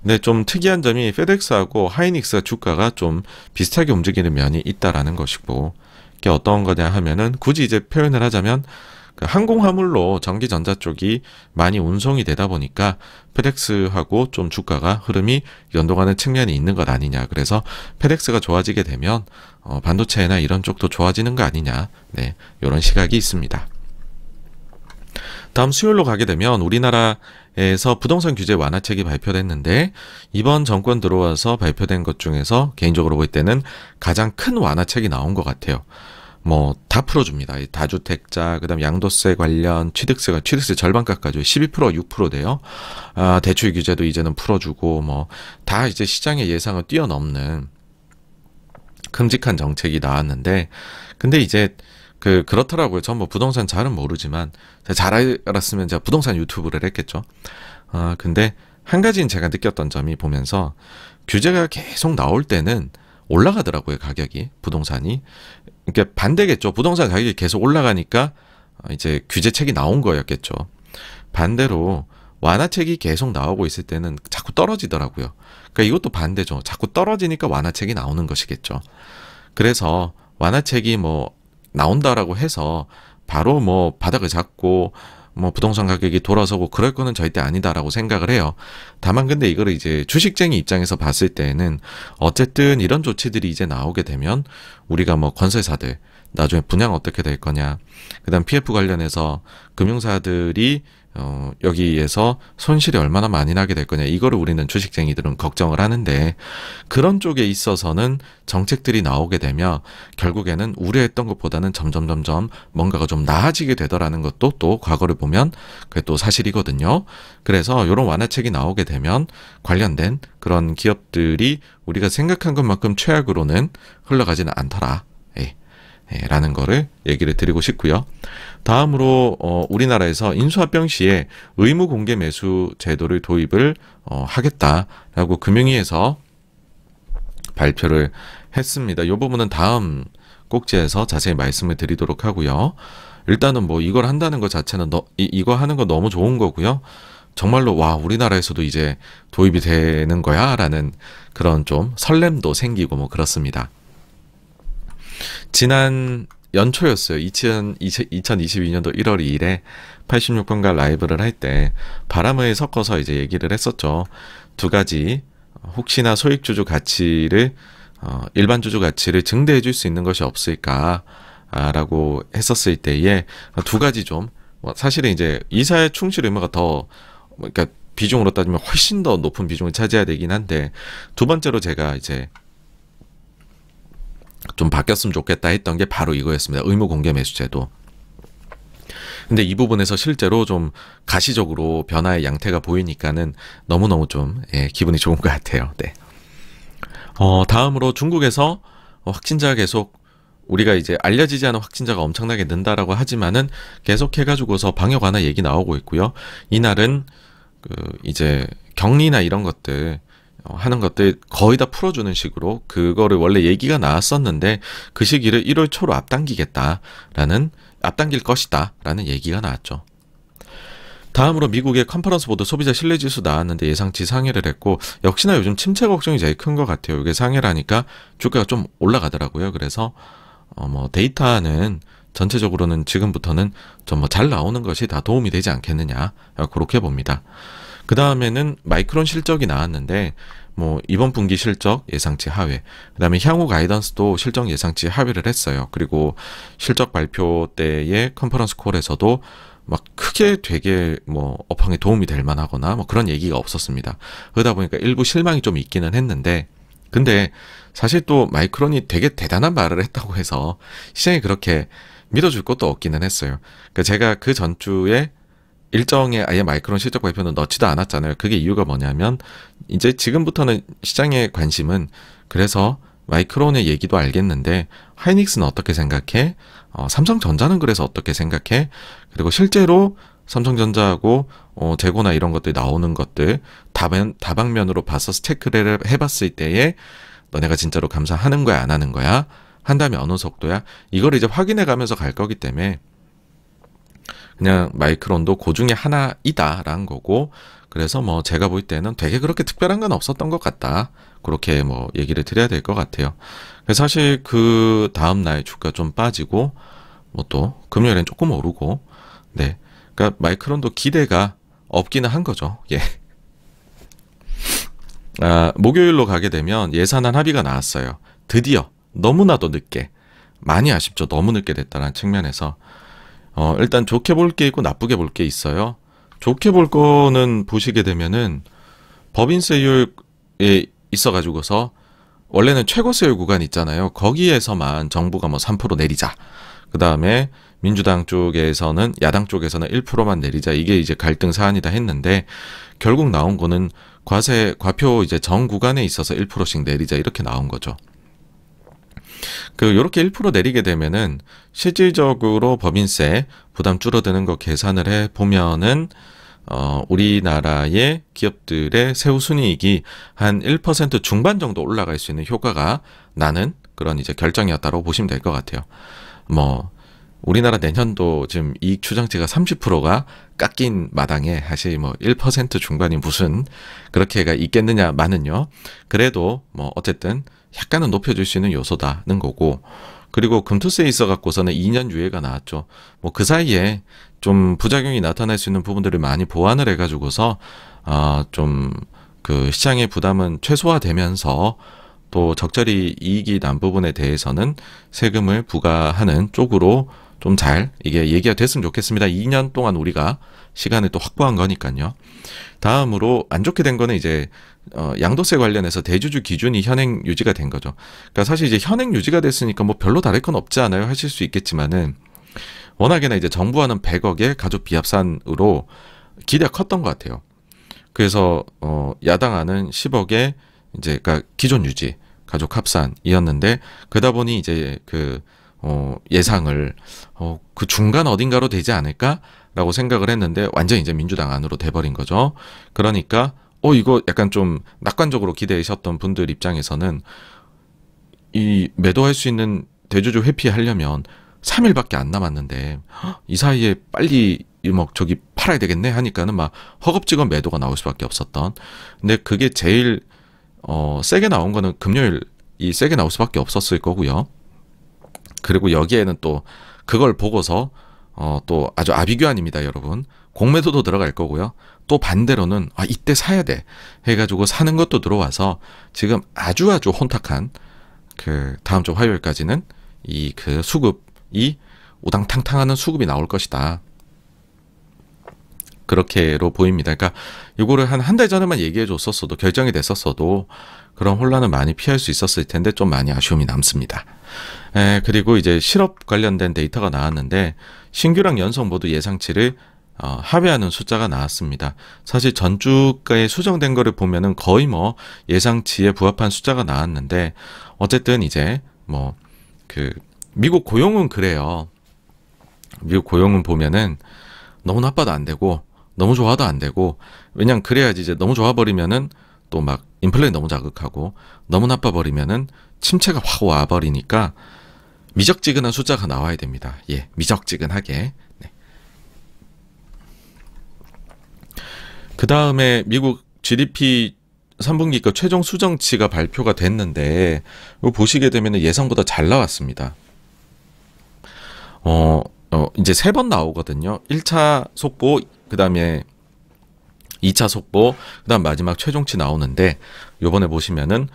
근데 좀 특이한 점이 페덱스하고 하이닉스가 주가가 좀 비슷하게 움직이는 면이 있다라는 것이고 이게 어떤 거냐 하면은 굳이 이제 표현을 하자면 항공화물로 전기전자 쪽이 많이 운송이 되다 보니까 페덱스하고 좀 주가가 흐름이 연동하는 측면이 있는 것 아니냐. 그래서 페덱스가 좋아지게 되면 반도체나 이런 쪽도 좋아지는 거 아니냐. 네, 이런 시각이 있습니다. 다음 수요일로 가게 되면 우리나라에서 부동산 규제 완화책이 발표됐는데 이번 정권 들어와서 발표된 것 중에서 개인적으로 볼 때는 가장 큰 완화책이 나온 것 같아요. 뭐 다 풀어줍니다. 이 다주택자, 그다음 양도세 관련 취득세 절반 깎아줘요. 12% 6%대요. 대출 규제도 이제는 풀어주고 뭐 다 이제 시장의 예상을 뛰어넘는 큼직한 정책이 나왔는데, 근데 이제 그렇더라고요. 전 뭐 부동산 잘은 모르지만 잘 알았으면 제가 부동산 유튜브를 했겠죠. 근데 한 가지는 제가 느꼈던 점이, 보면서 규제가 계속 나올 때는 올라가더라고요, 가격이, 부동산이. 그러니까 반대겠죠. 부동산 가격이 계속 올라가니까 이제 규제책이 나온 거였겠죠. 반대로 완화책이 계속 나오고 있을 때는 자꾸 떨어지더라고요. 그러니까 이것도 반대죠. 자꾸 떨어지니까 완화책이 나오는 것이겠죠. 그래서 완화책이 뭐 나온다라고 해서 바로 뭐 바닥을 잡고 뭐 부동산 가격이 돌아서고 그럴 거는 절대 아니다라고 생각을 해요. 다만 근데 이거를 이제 주식쟁이 입장에서 봤을 때는 어쨌든 이런 조치들이 이제 나오게 되면 우리가 뭐 건설사들 나중에 분양 어떻게 될 거냐, 그다음 PF 관련해서 금융사들이 여기에서 손실이 얼마나 많이 나게 될 거냐, 이거를 우리는 주식쟁이들은 걱정을 하는데, 그런 쪽에 있어서는 정책들이 나오게 되면 결국에는 우려했던 것보다는 점점 뭔가가 좀 나아지게 되더라는 것도 또 과거를 보면 그게 또 사실이거든요. 그래서 이런 완화책이 나오게 되면 관련된 그런 기업들이 우리가 생각한 것만큼 최악으로는 흘러가지는 않더라, 라는 거를 얘기를 드리고 싶고요. 다음으로 우리나라에서 인수합병 시에 의무 공개 매수 제도를 도입을 하겠다라고 금융위에서 발표를 했습니다. 이 부분은 다음 꼭지에서 자세히 말씀을 드리도록 하고요. 일단은 뭐 이걸 한다는 것 자체는 이거 하는 거 너무 좋은 거고요. 정말로 와, 우리나라에서도 이제 도입이 되는 거야 라는 그런 좀 설렘도 생기고 뭐 그렇습니다. 지난 연초였어요. 2022년도 1월 2일에 86번가 라이브를 할 때 바람을 섞어서 이제 얘기를 했었죠. 두 가지, 혹시나 소액주주 가치를 일반 주주 가치를 증대해 줄 수 있는 것이 없을까 라고 했었을 때에 두 가지 좀 사실은 이제 이사의 충실 의무가 더, 그러니까 비중으로 따지면 훨씬 더 높은 비중을 차지해야 되긴 한데, 두 번째로 제가 이제 좀 바뀌었으면 좋겠다 했던 게 바로 이거였습니다. 의무 공개 매수 제도. 근데 이 부분에서 실제로 좀 가시적으로 변화의 양태가 보이니까는 너무너무 좀 기분이 좋은 것 같아요. 네. 다음으로 중국에서 확진자가 계속, 우리가 이제 알려지지 않은 확진자가 엄청나게 는다라고 하지만은 계속 해가지고서 방역 완화 얘기 나오고 있고요. 이날은 이제 격리나 이런 것들 하는 것들 거의 다 풀어주는 식으로, 그거를 원래 얘기가 나왔었는데 그 시기를 1월 초로 앞당길 것이다 라는 얘기가 나왔죠. 다음으로 미국의 컨퍼런스 보드 소비자 신뢰지수 나왔는데 예상치 상회를 했고, 역시나 요즘 침체 걱정이 제일 큰 것 같아요. 이게 상회를 하니까 주가가 좀 올라가더라고요. 그래서 뭐 데이터는 전체적으로는 지금부터는 좀 뭐 잘 나오는 것이 다 도움이 되지 않겠느냐, 그렇게 봅니다. 그 다음에는 마이크론 실적이 나왔는데 뭐 이번 분기 실적 예상치 하회, 그 다음에 향후 가이던스도 실적 예상치 하회를 했어요. 그리고 실적 발표 때의 컨퍼런스 콜에서도 막 크게 되게 뭐 업황에 도움이 될 만하거나 뭐 그런 얘기가 없었습니다. 그러다 보니까 일부 실망이 좀 있기는 했는데, 근데 사실 또 마이크론이 되게 대단한 말을 했다고 해서 시장이 그렇게 믿어줄 것도 없기는 했어요. 그러니까 제가 그 전주에 일정에 아예 마이크론 실적 발표는 넣지도 않았잖아요. 그게 이유가 뭐냐면 이제 지금부터는 시장의 관심은, 그래서 마이크론의 얘기도 알겠는데 하이닉스는 어떻게 생각해? 삼성전자는 그래서 어떻게 생각해? 그리고 실제로 삼성전자하고 재고나 이런 것들 나오는 것들 다방면으로 봐서 체크를 해봤을 때에 너네가 진짜로 감사하는 거야 안 하는 거야? 한다면 어느 속도야? 이걸 이제 확인해 가면서 갈 거기 때문에 그냥 마이크론도 그 중에 하나이다라는 거고, 그래서 뭐 제가 볼 때는 되게 그렇게 특별한 건 없었던 것 같다, 그렇게 뭐 얘기를 드려야 될 것 같아요. 그래서 사실 그 다음날 주가 좀 빠지고 뭐 또 금요일엔 조금 오르고, 네, 그러니까 마이크론도 기대가 없기는 한 거죠. 예. 목요일로 가게 되면 예산안 합의가 나왔어요. 드디어. 너무나도 늦게. 많이 아쉽죠. 너무 늦게 됐다는 측면에서. 일단 좋게 볼 게 있고 나쁘게 볼 게 있어요. 좋게 볼 거는 보시게 되면은 법인세율에 있어가지고서 원래는 최고 세율 구간 있잖아요. 거기에서만 정부가 뭐 3% 내리자. 그 다음에 민주당 쪽에서는 야당 쪽에서는 1%만 내리자. 이게 이제 갈등 사안이다 했는데 결국 나온 거는 과표 이제 전 구간에 있어서 1%씩 내리자 이렇게 나온 거죠. 요렇게 1% 내리게 되면은 실질적으로 법인세 부담 줄어드는 거 계산을 해 보면은 우리나라의 기업들의 세후 순이익이 한 1% 중반 정도 올라갈 수 있는 효과가 나는 그런 이제 결정이었다고 보시면 될 것 같아요. 뭐 우리나라 내년도 지금 이익 추정치가 30%가 깎인 마당에 사실 뭐 1% 중반이 무슨 그렇게가 있겠느냐마는요. 그래도 뭐 어쨌든 약간은 높여줄 수 있는 요소다는 거고, 그리고 금투세에 있어 갖고서는 2년 유예가 나왔죠. 뭐 그 사이에 좀 부작용이 나타날 수 있는 부분들을 많이 보완을 해가지고서 좀 그 시장의 부담은 최소화되면서 또 적절히 이익이 난 부분에 대해서는 세금을 부과하는 쪽으로 좀 잘 이게 얘기가 됐으면 좋겠습니다. 2년 동안 우리가 시간을 또 확보한 거니까요. 다음으로 안 좋게 된 거는 이제 양도세 관련해서 대주주 기준이 현행 유지가 된 거죠. 그러니까 사실 이제 현행 유지가 됐으니까 뭐 별로 다를 건 없지 않아요 하실 수 있겠지만은, 워낙에나 이제 정부와는 100억의 가족 비합산으로 기대가 컸던 것 같아요. 그래서 야당안은 10억의 이제 그러니까 기존 유지 가족 합산이었는데, 그러다 보니 이제 예상을 그 중간 어딘가로 되지 않을까라고 생각을 했는데 완전 이제 민주당 안으로 돼버린 거죠. 그러니까 이거 약간 좀 낙관적으로 기대하셨던 분들 입장에서는 이 매도할 수 있는 대주주 회피하려면 3일밖에 안 남았는데 이 사이에 빨리 저기 팔아야 되겠네 하니까는 막 허겁지겁 매도가 나올 수밖에 없었던. 근데 그게 제일 세게 나온 거는 금요일 이 세게 나올 수밖에 없었을 거고요. 그리고 여기에는 또 그걸 보고서 또 아주 아비규환입니다, 여러분. 공매도도 들어갈 거고요. 또 반대로는 이때 사야 돼 해가지고 사는 것도 들어와서 지금 아주 혼탁한 다음 주 화요일까지는 이 수급이 우당탕탕하는 수급이 나올 것이다. 그렇게로 보입니다. 그러니까 이거를 한 달 전에만 얘기해 줬었어도, 결정이 됐었어도 그런 혼란을 많이 피할 수 있었을 텐데 좀 많이 아쉬움이 남습니다. 그리고 이제 실업 관련된 데이터가 나왔는데 신규랑 연속 모두 예상치를 하회하는 숫자가 나왔습니다. 사실 전주가에 수정된 거를 보면은 거의 뭐 예상치에 부합한 숫자가 나왔는데, 어쨌든 이제 뭐 미국 고용은 그래요. 미국 고용은 보면은 너무 나빠도 안 되고 너무 좋아도 안 되고, 왜냐면 그래야지 이제 너무 좋아 버리면은 또 막 인플레이 너무 자극하고, 너무 나빠 버리면은 침체가 확 와버리니까 미적지근한 숫자가 나와야 됩니다. 예, 미적지근하게. 네. 그 다음에 미국 GDP 3분기 거 최종 수정치가 발표가 됐는데, 이거 보시게 되면 예상보다 잘 나왔습니다. 이제 3번 나오거든요. 1차 속보, 그 다음에 2차 속보, 그 다음 마지막 최종치 나오는데, 요번에 보시면은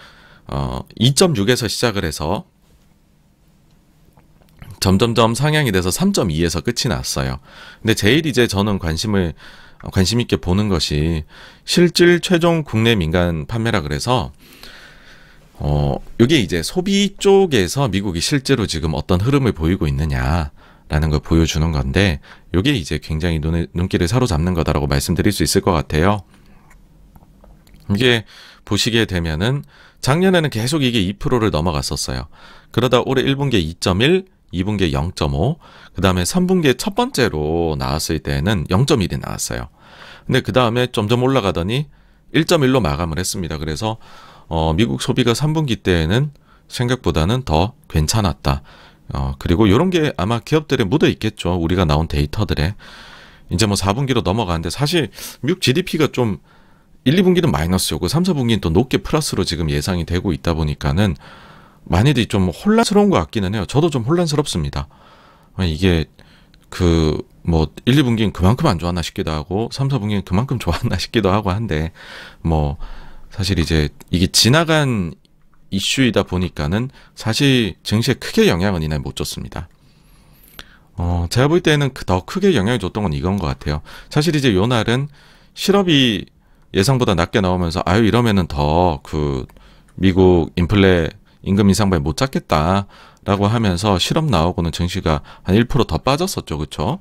2.6에서 시작을 해서 점점점 상향이 돼서 3.2에서 끝이 났어요. 근데 제일 이제 저는 관심 있게 보는 것이 실질 최종 국내 민간 판매라 그래서 이게 이제 소비 쪽에서 미국이 실제로 지금 어떤 흐름을 보이고 있느냐라는 걸 보여주는 건데, 이게 이제 굉장히 눈길을 사로잡는 거다라고 말씀드릴 수 있을 것 같아요. 이게 보시게 되면은 작년에는 계속 이게 2%를 넘어갔었어요. 그러다 올해 1분기에 2.1, 2분기에 0.5, 그 다음에 3분기에 첫 번째로 나왔을 때는 0.1이 나왔어요. 근데 그 다음에 점점 올라가더니 1.1로 마감을 했습니다. 그래서 미국 소비가 3분기 때에는 생각보다는 더 괜찮았다. 그리고 이런 게 아마 기업들에 묻어 있겠죠. 우리가 나온 데이터들에. 이제 뭐 4분기로 넘어가는데, 사실 미국 GDP가 좀 1, 2분기는 마이너스였고 3, 4분기는 또 높게 플러스로 지금 예상이 되고 있다 보니까는 많이들 좀 혼란스러운 것 같기는 해요. 저도 좀 혼란스럽습니다. 이게 1, 2분기는 그만큼 안 좋았나 싶기도 하고 3, 4분기는 그만큼 좋았나 싶기도 하고 한데, 뭐 사실 이제 이게 지나간 이슈이다 보니까는 사실 증시에 크게 영향은 이날 못 줬습니다. 제가 볼 때는 더 크게 영향을 줬던 건 이건 것 같아요. 사실 이제 요 날은 실업이 예상보다 낮게 나오면서 이러면은 더 미국 인플레 임금 인상분에 못 잡겠다라고 하면서 실업 나오고는 증시가 한 1%더 빠졌었죠. 그쵸?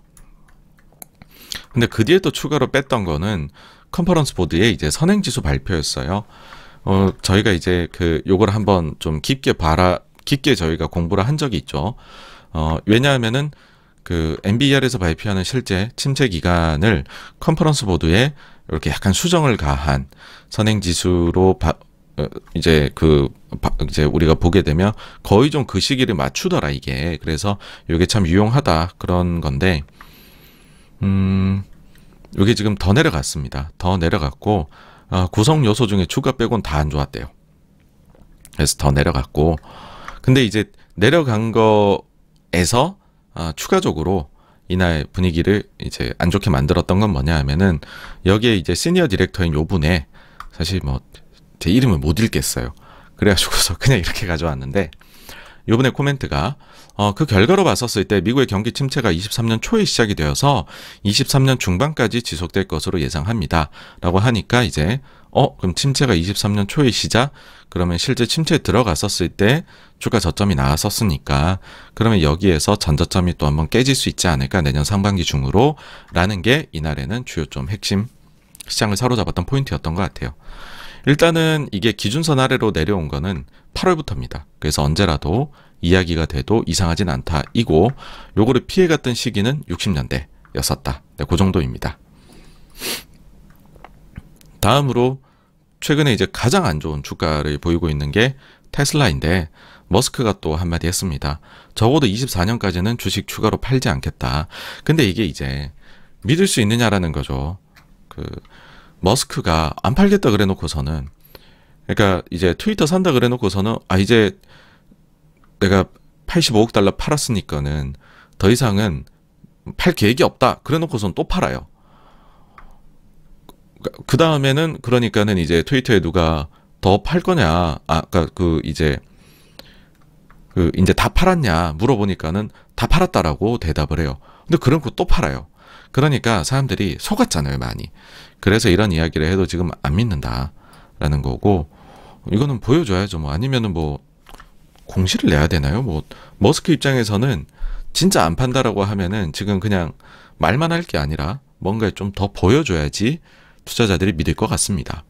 근데 그 뒤에 또 추가로 뺐던 거는 컨퍼런스 보드의 이제 선행지수 발표였어요. 저희가 이제 요걸 한번 좀 깊게 저희가 공부를 한 적이 있죠. 왜냐하면은 NBER에서 발표하는 실제 침체 기간을 컨퍼런스 보드에 이렇게 약간 수정을 가한 선행지수로 이제 우리가 보게 되면 거의 좀 그 시기를 맞추더라, 이게. 그래서 이게 참 유용하다, 그런 건데, 이게 지금 더 내려갔습니다. 더 내려갔고, 구성 요소 중에 주가 빼곤 다 안 좋았대요. 그래서 더 내려갔고, 근데 이제 내려간 거에서 추가적으로 이날 분위기를 이제 안 좋게 만들었던 건 뭐냐 하면은, 여기에 이제 시니어 디렉터인 요 분에 사실 뭐 제 이름을 못 읽겠어요. 그래가지고서 그냥 이렇게 가져왔는데, 요번에 코멘트가 그 결과로 봤었을 때 미국의 경기 침체가 23년 초에 시작이 되어서 23년 중반까지 지속될 것으로 예상합니다. 라고 하니까 이제 그럼 침체가 23년 초에 시작? 그러면 실제 침체에 들어갔었을 때 주가 저점이 나왔었으니까 그러면 여기에서 전저점이 또 한번 깨질 수 있지 않을까, 내년 상반기 중으로, 라는 게 이날에는 주요 좀 핵심 시장을 사로잡았던 포인트였던 것 같아요. 일단은 이게 기준선 아래로 내려온 거는 8월부터입니다. 그래서 언제라도 이야기가 돼도 이상하진 않다, 이고, 요거를 피해갔던 시기는 60년대였었다. 네, 그 정도입니다. 다음으로 최근에 이제 가장 안 좋은 주가를 보이고 있는 게 테슬라인데, 머스크가 또 한마디 했습니다. 적어도 24년까지는 주식 추가로 팔지 않겠다. 근데 이게 이제 믿을 수 있느냐라는 거죠. 머스크가 안 팔겠다 그래 놓고서는, 그러니까 이제 트위터 산다 그래 놓고서는 이제 내가 85억 달러 팔았으니까는 더 이상은 팔 계획이 없다 그래 놓고서는 또 팔아요. 그 다음에는 그러니까는 이제 트위터에 누가 더 팔 거냐, 그러니까 이제 다 팔았냐 물어보니까는 다 팔았다라고 대답을 해요. 근데 그런 거 또 팔아요. 그러니까 사람들이 속았잖아요, 많이. 그래서 이런 이야기를 해도 지금 안 믿는다라는 거고, 이거는 보여줘야죠. 뭐 아니면은 뭐 공시를 내야 되나요? 뭐 머스크 입장에서는 진짜 안 판다라고 하면은 지금 그냥 말만 할 게 아니라 뭔가 좀 더 보여줘야지 투자자들이 믿을 것 같습니다.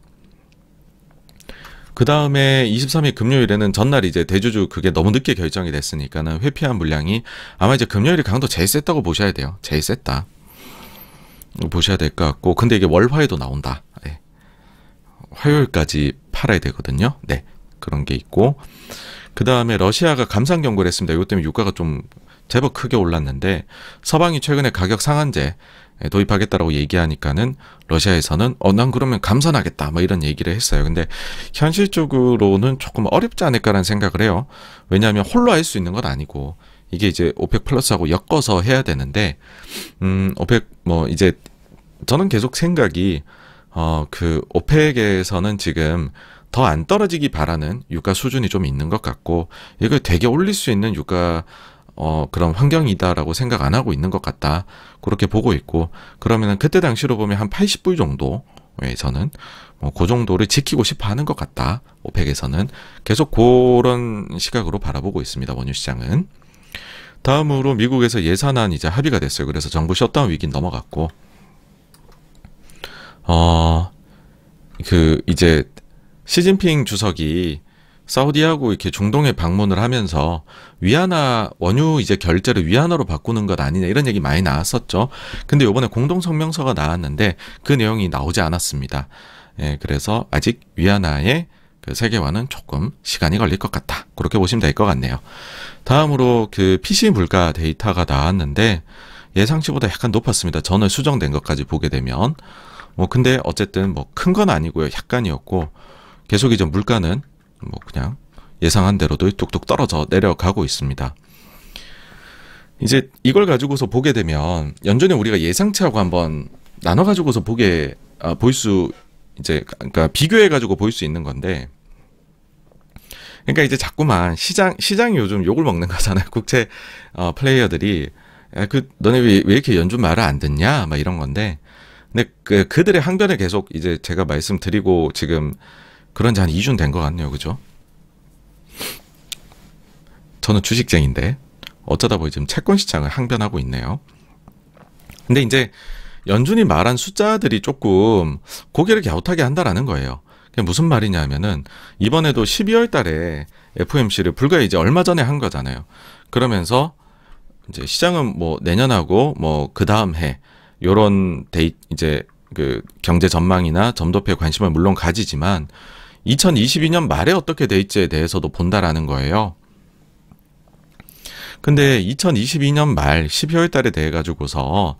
그 다음에 23일 금요일에는 전날 이제 대주주 그게 너무 늦게 결정이 됐으니까는 회피한 물량이 아마 이제 금요일이 강도 제일 셌다고 보셔야 돼요. 제일 셌다 보셔야 될 것 같고, 근데 이게 월화에도 나온다. 네. 화요일까지 팔아야 되거든요. 네, 그런 게 있고, 그 다음에 러시아가 감산 경고를 했습니다. 이것 때문에 유가가 좀 제법 크게 올랐는데, 서방이 최근에 가격 상한제 도입하겠다라고 얘기하니까는 러시아에서는 난 그러면 감산하겠다 뭐 이런 얘기를 했어요. 근데 현실적으로는 조금 어렵지 않을까라는 생각을 해요. 왜냐하면 홀로 할 수 있는 건 아니고, 이게 이제 오펙 플러스하고 엮어서 해야 되는데, 오펙 뭐 이제 저는 계속 생각이 오펙에서는 지금 더 안 떨어지기 바라는 유가 수준이 좀 있는 것 같고, 이걸 되게 올릴 수 있는 유가 그런 환경이다라고 생각 안 하고 있는 것 같다, 그렇게 보고 있고, 그러면은 그때 당시로 보면 한 80불 정도에서는 그 정도를 지키고 싶어 하는 것 같다. 오펙에서는 계속 그런 시각으로 바라보고 있습니다. 원유 시장은. 다음으로 미국에서 예산안 이제 합의가 됐어요. 그래서 정부 셧다운 위기는 넘어갔고, 이제 시진핑 주석이 사우디하고 이렇게 중동에 방문을 하면서 위안화 원유 이제 결제를 위안화로 바꾸는 것 아니냐 이런 얘기 많이 나왔었죠. 근데 이번에 공동 성명서가 나왔는데 그 내용이 나오지 않았습니다. 예, 그래서 아직 위안화의 세계화는 조금 시간이 걸릴 것 같다, 그렇게 보시면 될 것 같네요. 다음으로 PC 물가 데이터가 나왔는데 예상치보다 약간 높았습니다. 전월 수정된 것까지 보게 되면. 근데 어쨌든 큰 건 아니고요. 약간이었고, 계속 이제 물가는 그냥 예상한 대로도 뚝뚝 떨어져 내려가고 있습니다. 이제 이걸 가지고서 보게 되면 연준에 우리가 예상치하고 한번 나눠 가지고서 그러니까 비교해 가지고 볼 수 있는 건데, 그러니까 이제 자꾸만 시장이 요즘 욕을 먹는 거잖아요. 국채 플레이어들이 너네 왜 이렇게 연준 말을 안 듣냐 막 이런 건데, 근데 그들의 항변을 계속 이제 제가 말씀드리고 지금 그런 지 한 2주는 된 것 같네요. 그죠? 저는 주식쟁인데 어쩌다 보니 지금 채권 시장을 항변하고 있네요. 근데 이제 연준이 말한 숫자들이 조금 고개를 갸웃하게 한다라는 거예요. 그게 무슨 말이냐 하면은 이번에도 12월 달에 FOMC를 불과 이제 얼마 전에 한 거잖아요. 그러면서 이제 시장은 뭐 내년하고 뭐 그 다음 해 요런 이제 그 경제 전망이나 점도표에 관심을 물론 가지지만 2022년 말에 어떻게 될지에 대해서도 본다라는 거예요. 근데 2022년 말 12월 달에 대해 가지고서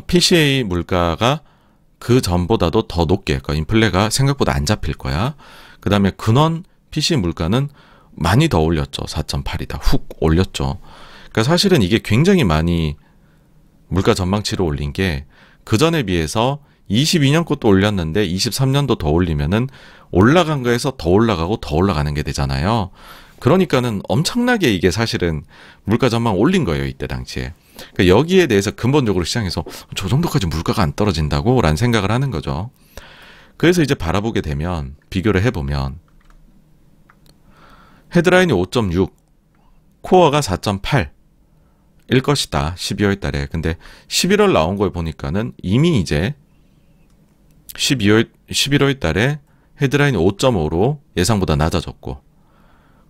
PCA 물가가 그 전보다도 더 높게, 그러니까 인플레가 생각보다 안 잡힐 거야. 그 다음에 근원 PC 물가는 많이 더 올렸죠. 4.8이다. 훅 올렸죠. 그러니까 사실은 이게 굉장히 많이 물가 전망치를 올린 게 그 전에 비해서 22년 것도 올렸는데 23년도 더 올리면은 올라간 거에서 더 올라가고 더 올라가는 게 되잖아요. 그러니까는 엄청나게 이게 사실은 물가 전망 올린 거예요. 이때 당시에. 그러니까 여기에 대해서 근본적으로 시장에서 저 정도까지 물가가 안 떨어진다고? 라는 생각을 하는 거죠. 그래서 이제 바라보게 되면 비교를 해보면 헤드라인이 5.6, 코어가 4.8 일 것이다. 12월 달에. 근데 11월 나온 걸 보니까는 이미 이제 11월 달에 헤드라인이 5.5로 예상보다 낮아졌고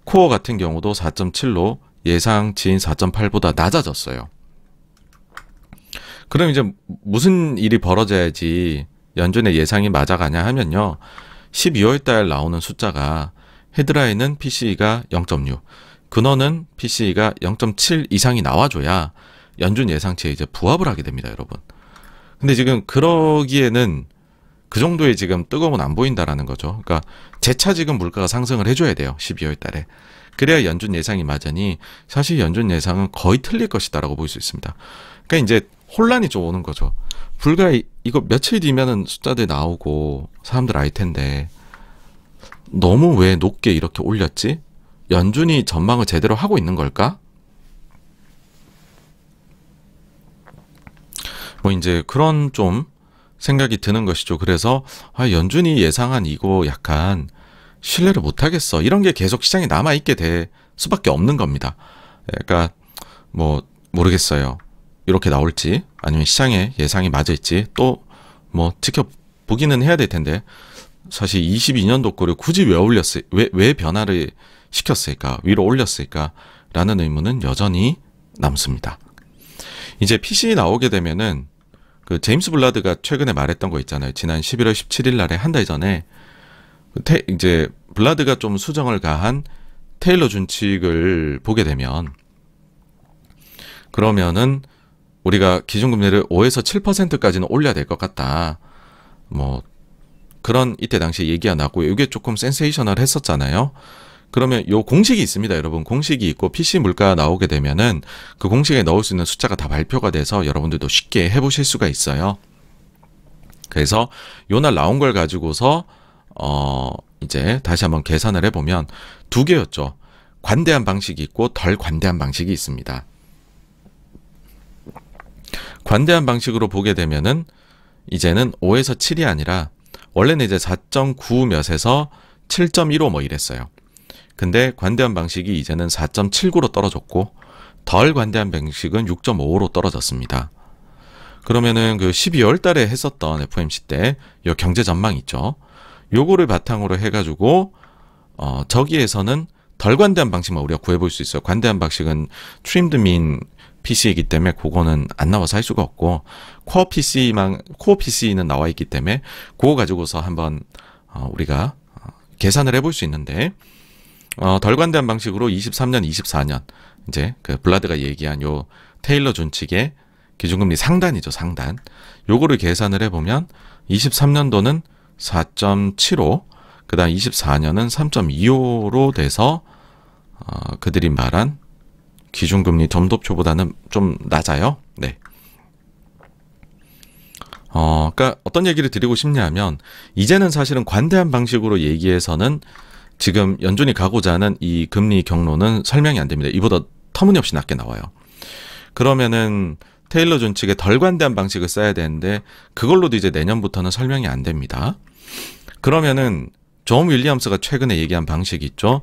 코어 같은 경우도 4.7로 예상치인 4.8보다 낮아졌어요. 그럼 이제 무슨 일이 벌어져야지 연준의 예상이 맞아가냐 하면요. 12월 달 나오는 숫자가 헤드라인은 PCE가 0.6, 근원은 PCE가 0.7 이상이 나와줘야 연준 예상치에 이제 부합을 하게 됩니다, 여러분. 근데 지금 그러기에는 그 정도의 지금 뜨거움은 안 보인다라는 거죠. 그러니까 재차 지금 물가가 상승을 해줘야 돼요, 12월 달에. 그래야 연준 예상이 맞으니 사실 연준 예상은 거의 틀릴 것이다라고 볼 수 있습니다. 그러니까 이제 혼란이 좀 오는 거죠. 불과 이거 며칠 뒤면은 숫자들 나오고 사람들 알 텐데 너무 왜 높게 이렇게 올렸지? 연준이 전망을 제대로 하고 있는 걸까? 뭐 이제 그런 좀 생각이 드는 것이죠. 그래서 연준이 예상한 이거 약간 신뢰를 못 하겠어. 이런 게 계속 시장에 남아 있게 될 수밖에 없는 겁니다. 그러니까 뭐 모르겠어요. 이렇게 나올지 아니면 시장의 예상이 맞을지 또 뭐 지켜보기는 해야 될 텐데 사실 22년도 거를 굳이 왜 변화를 시켰을까? 위로 올렸을까? 라는 의문은 여전히 남습니다. 이제 PCE 나오게 되면은 그 제임스 블라드가 최근에 말했던 거 있잖아요. 지난 11월 17일 날에 한 달 전에 이제 블라드가 좀 수정을 가한 테일러 준칙을 보게 되면 그러면은 우리가 기준금리를 5에서 7%까지는 올려야 될 것 같다. 뭐 그런 이때 당시에 얘기가 나고 이게 조금 센세이셔널 했었잖아요. 그러면 요 공식이 있습니다, 여러분. 공식이 있고 PC 물가 나오게 되면은 그 공식에 넣을 수 있는 숫자가 다 발표가 돼서 여러분들도 쉽게 해보실 수가 있어요. 그래서 요날 나온 걸 가지고서 이제 다시 한번 계산을 해보면 두 개였죠. 관대한 방식이 있고 덜 관대한 방식이 있습니다. 관대한 방식으로 보게 되면은 이제는 5에서 7이 아니라 원래는 이제 4.9 몇에서 7.15 뭐 이랬어요. 근데 관대한 방식이 이제는 4.79로 떨어졌고 덜 관대한 방식은 6.5로 떨어졌습니다. 그러면은 그 12월 달에 했었던 FOMC 때 요 경제 전망 있죠. 요거를 바탕으로 해가지고 저기에서는 덜 관대한 방식만 우리가 구해볼 수 있어요. 관대한 방식은 트림드 민 PC이기 때문에 그거는 안 나와서 할 수가 없고 코어 PC는 나와 있기 때문에 그거 가지고서 한번 우리가 계산을 해볼 수 있는데 덜 관대한 방식으로 23년, 24년 이제 그 블라드가 얘기한 요 테일러 준칙의 기준금리 상단이죠, 상단. 요거를 계산을 해보면 23년도는 4.75, 그다음 24년은 3.25로 돼서 그들이 말한 기준금리 점도표보다는 좀 낮아요. 네. 그러니까 어떤 얘기를 드리고 싶냐면 이제는 사실은 관대한 방식으로 얘기해서는 지금 연준이 가고자 하는 이 금리 경로는 설명이 안 됩니다. 이보다 터무니없이 낮게 나와요. 그러면은 테일러 준칙의 덜 관대한 방식을 써야 되는데 그걸로도 이제 내년부터는 설명이 안 됩니다. 그러면은 존 윌리엄스가 최근에 얘기한 방식이 있죠.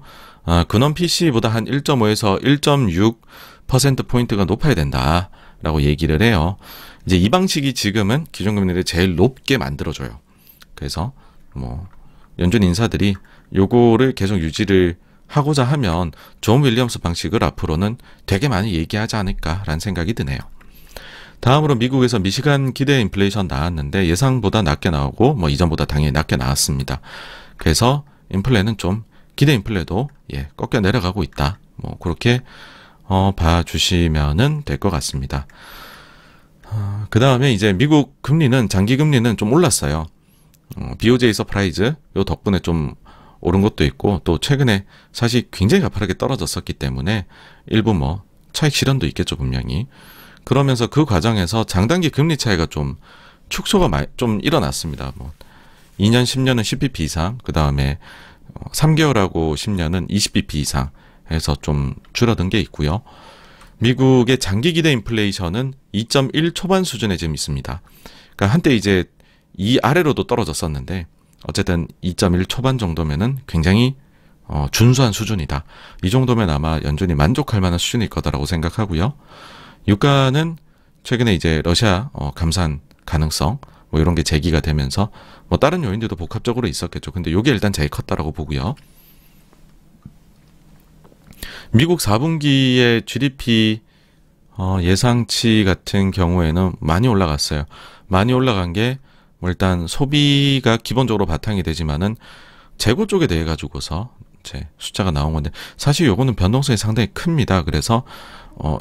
근원 PC보다 한 1.5에서 1.6%포인트가 높아야 된다라고 얘기를 해요. 이제 이 방식이 지금은 기존 금리를 제일 높게 만들어줘요. 그래서 뭐 연준 인사들이 요거를 계속 유지를 하고자 하면 존 윌리엄스 방식을 앞으로는 되게 많이 얘기하지 않을까라는 생각이 드네요. 다음으로 미국에서 미시간 기대 인플레이션 나왔는데 예상보다 낮게 나오고 뭐 이전보다 당연히 낮게 나왔습니다. 그래서 인플레는 좀 기대 인플레도 꺾여 내려가고 있다. 뭐 그렇게 봐주시면은 될 것 같습니다. 그 다음에 이제 미국 금리는 장기 금리는 좀 올랐어요. BOJ 서프라이즈 요 덕분에 좀 오른 것도 있고 또 최근에 사실 굉장히 가파르게 떨어졌었기 때문에 일부 뭐 차익 실현도 있겠죠 분명히. 그러면서 그 과정에서 장단기 금리 차이가 좀 축소가 좀 일어났습니다. 뭐 2년 10년은 10bp 이상, 그 다음에 3개월하고 10년은 20bp 이상 해서 좀 줄어든 게 있고요. 미국의 장기 기대 인플레이션은 2.1 초반 수준에 지금 있습니다. 그러니까 한때 이제 이 아래로도 떨어졌었는데 어쨌든 2.1 초반 정도면은 굉장히 준수한 수준이다. 이 정도면 아마 연준이 만족할 만한 수준일 거다라고 생각하고요. 유가는 최근에 이제 러시아 감산 가능성 뭐 이런 게 제기가 되면서 뭐 다른 요인들도 복합적으로 있었겠죠. 근데 요게 일단 제일 컸다라고 보고요. 미국 4분기의 GDP 예상치 같은 경우에는 많이 올라갔어요. 많이 올라간 게 뭐 일단 소비가 기본적으로 바탕이 되지만은 재고 쪽에 대해 가지고서 제 숫자가 나온 건데 사실 요거는 변동성이 상당히 큽니다. 그래서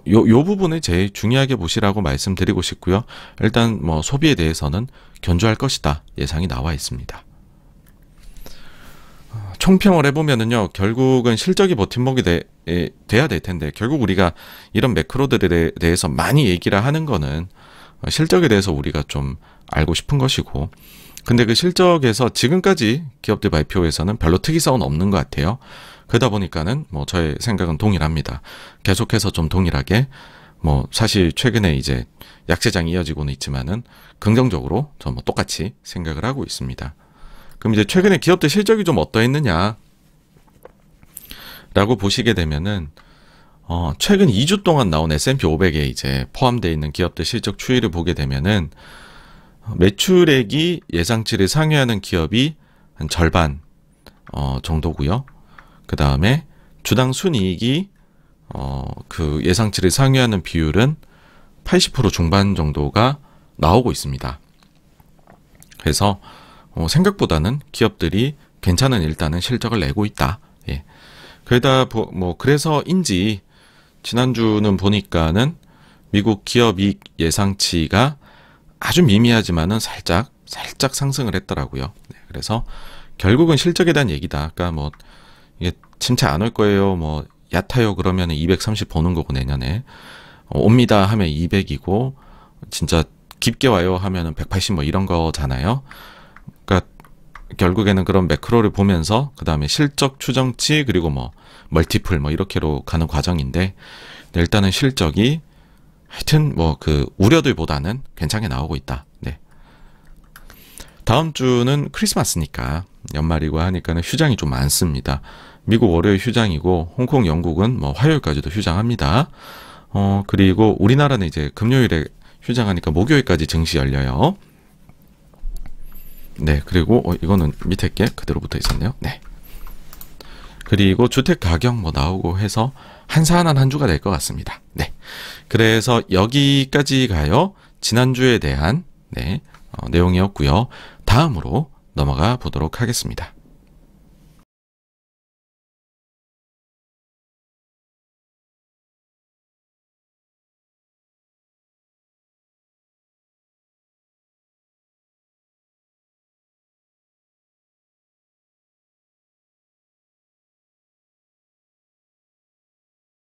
요 부분을 제일 중요하게 보시라고 말씀드리고 싶고요. 일단 뭐 소비에 대해서는 견조할 것이다 예상이 나와 있습니다. 총평을 해보면은요, 결국은 실적이 버팀목이 돼야 될 텐데, 결국 우리가 이런 매크로들에 대해서 많이 얘기를 하는 거는 실적에 대해서 우리가 좀 알고 싶은 것이고, 근데 그 실적에서 지금까지 기업들 발표에서는 별로 특이성은 없는 것 같아요. 그러다 보니까는 뭐 저의 생각은 동일합니다. 계속해서 좀 동일하게, 뭐 사실 최근에 이제 약세장이 이어지고는 있지만은 긍정적으로 저 뭐 똑같이 생각을 하고 있습니다. 그럼 이제 최근에 기업들 실적이 좀 어떠했느냐 라고 보시게 되면은 최근 2주 동안 나온 S&P 500에 이제 포함되어 있는 기업들 실적 추이를 보게 되면은 매출액이 예상치를 상회하는 기업이 한 절반 정도고요. 그 다음에 주당 순이익이 그 예상치를 상회하는 비율은 80% 중반 정도가 나오고 있습니다. 그래서 생각보다는 기업들이 괜찮은 일단은 실적을 내고 있다. 예. 그래서인지 지난주는 보니까는 미국 기업 이익 예상치가 아주 미미하지만은 살짝 상승을 했더라고요. 네. 그래서 결국은 실적에 대한 얘기다. 그러니까 뭐 이게 침체 안 올 거예요. 뭐 얕아요. 그러면 230 보는 거고 내년에 옵니다 하면 200이고 진짜 깊게 와요 하면은 180 뭐 이런 거잖아요. 그러니까 결국에는 그런 매크로를 보면서 그 다음에 실적 추정치 그리고 뭐 멀티플 뭐 이렇게로 가는 과정인데 일단은 실적이 하여튼 뭐 그 우려들보다는 괜찮게 나오고 있다. 네. 다음 주는 크리스마스니까 연말이고 하니까는 휴장이 좀 많습니다. 미국 월요일 휴장이고 홍콩 영국은 뭐 화요일까지도 휴장합니다. 그리고 우리나라는 이제 금요일에 휴장하니까 목요일까지 증시 열려요. 네, 그리고 이거는 밑에 게 그대로 붙어 있었네요. 네. 그리고 주택 가격 뭐 나오고 해서 한산한 한 주가 될 것 같습니다. 네. 그래서 여기까지가요. 지난주에 대한 내용이었고요. 다음으로 넘어가 보도록 하겠습니다.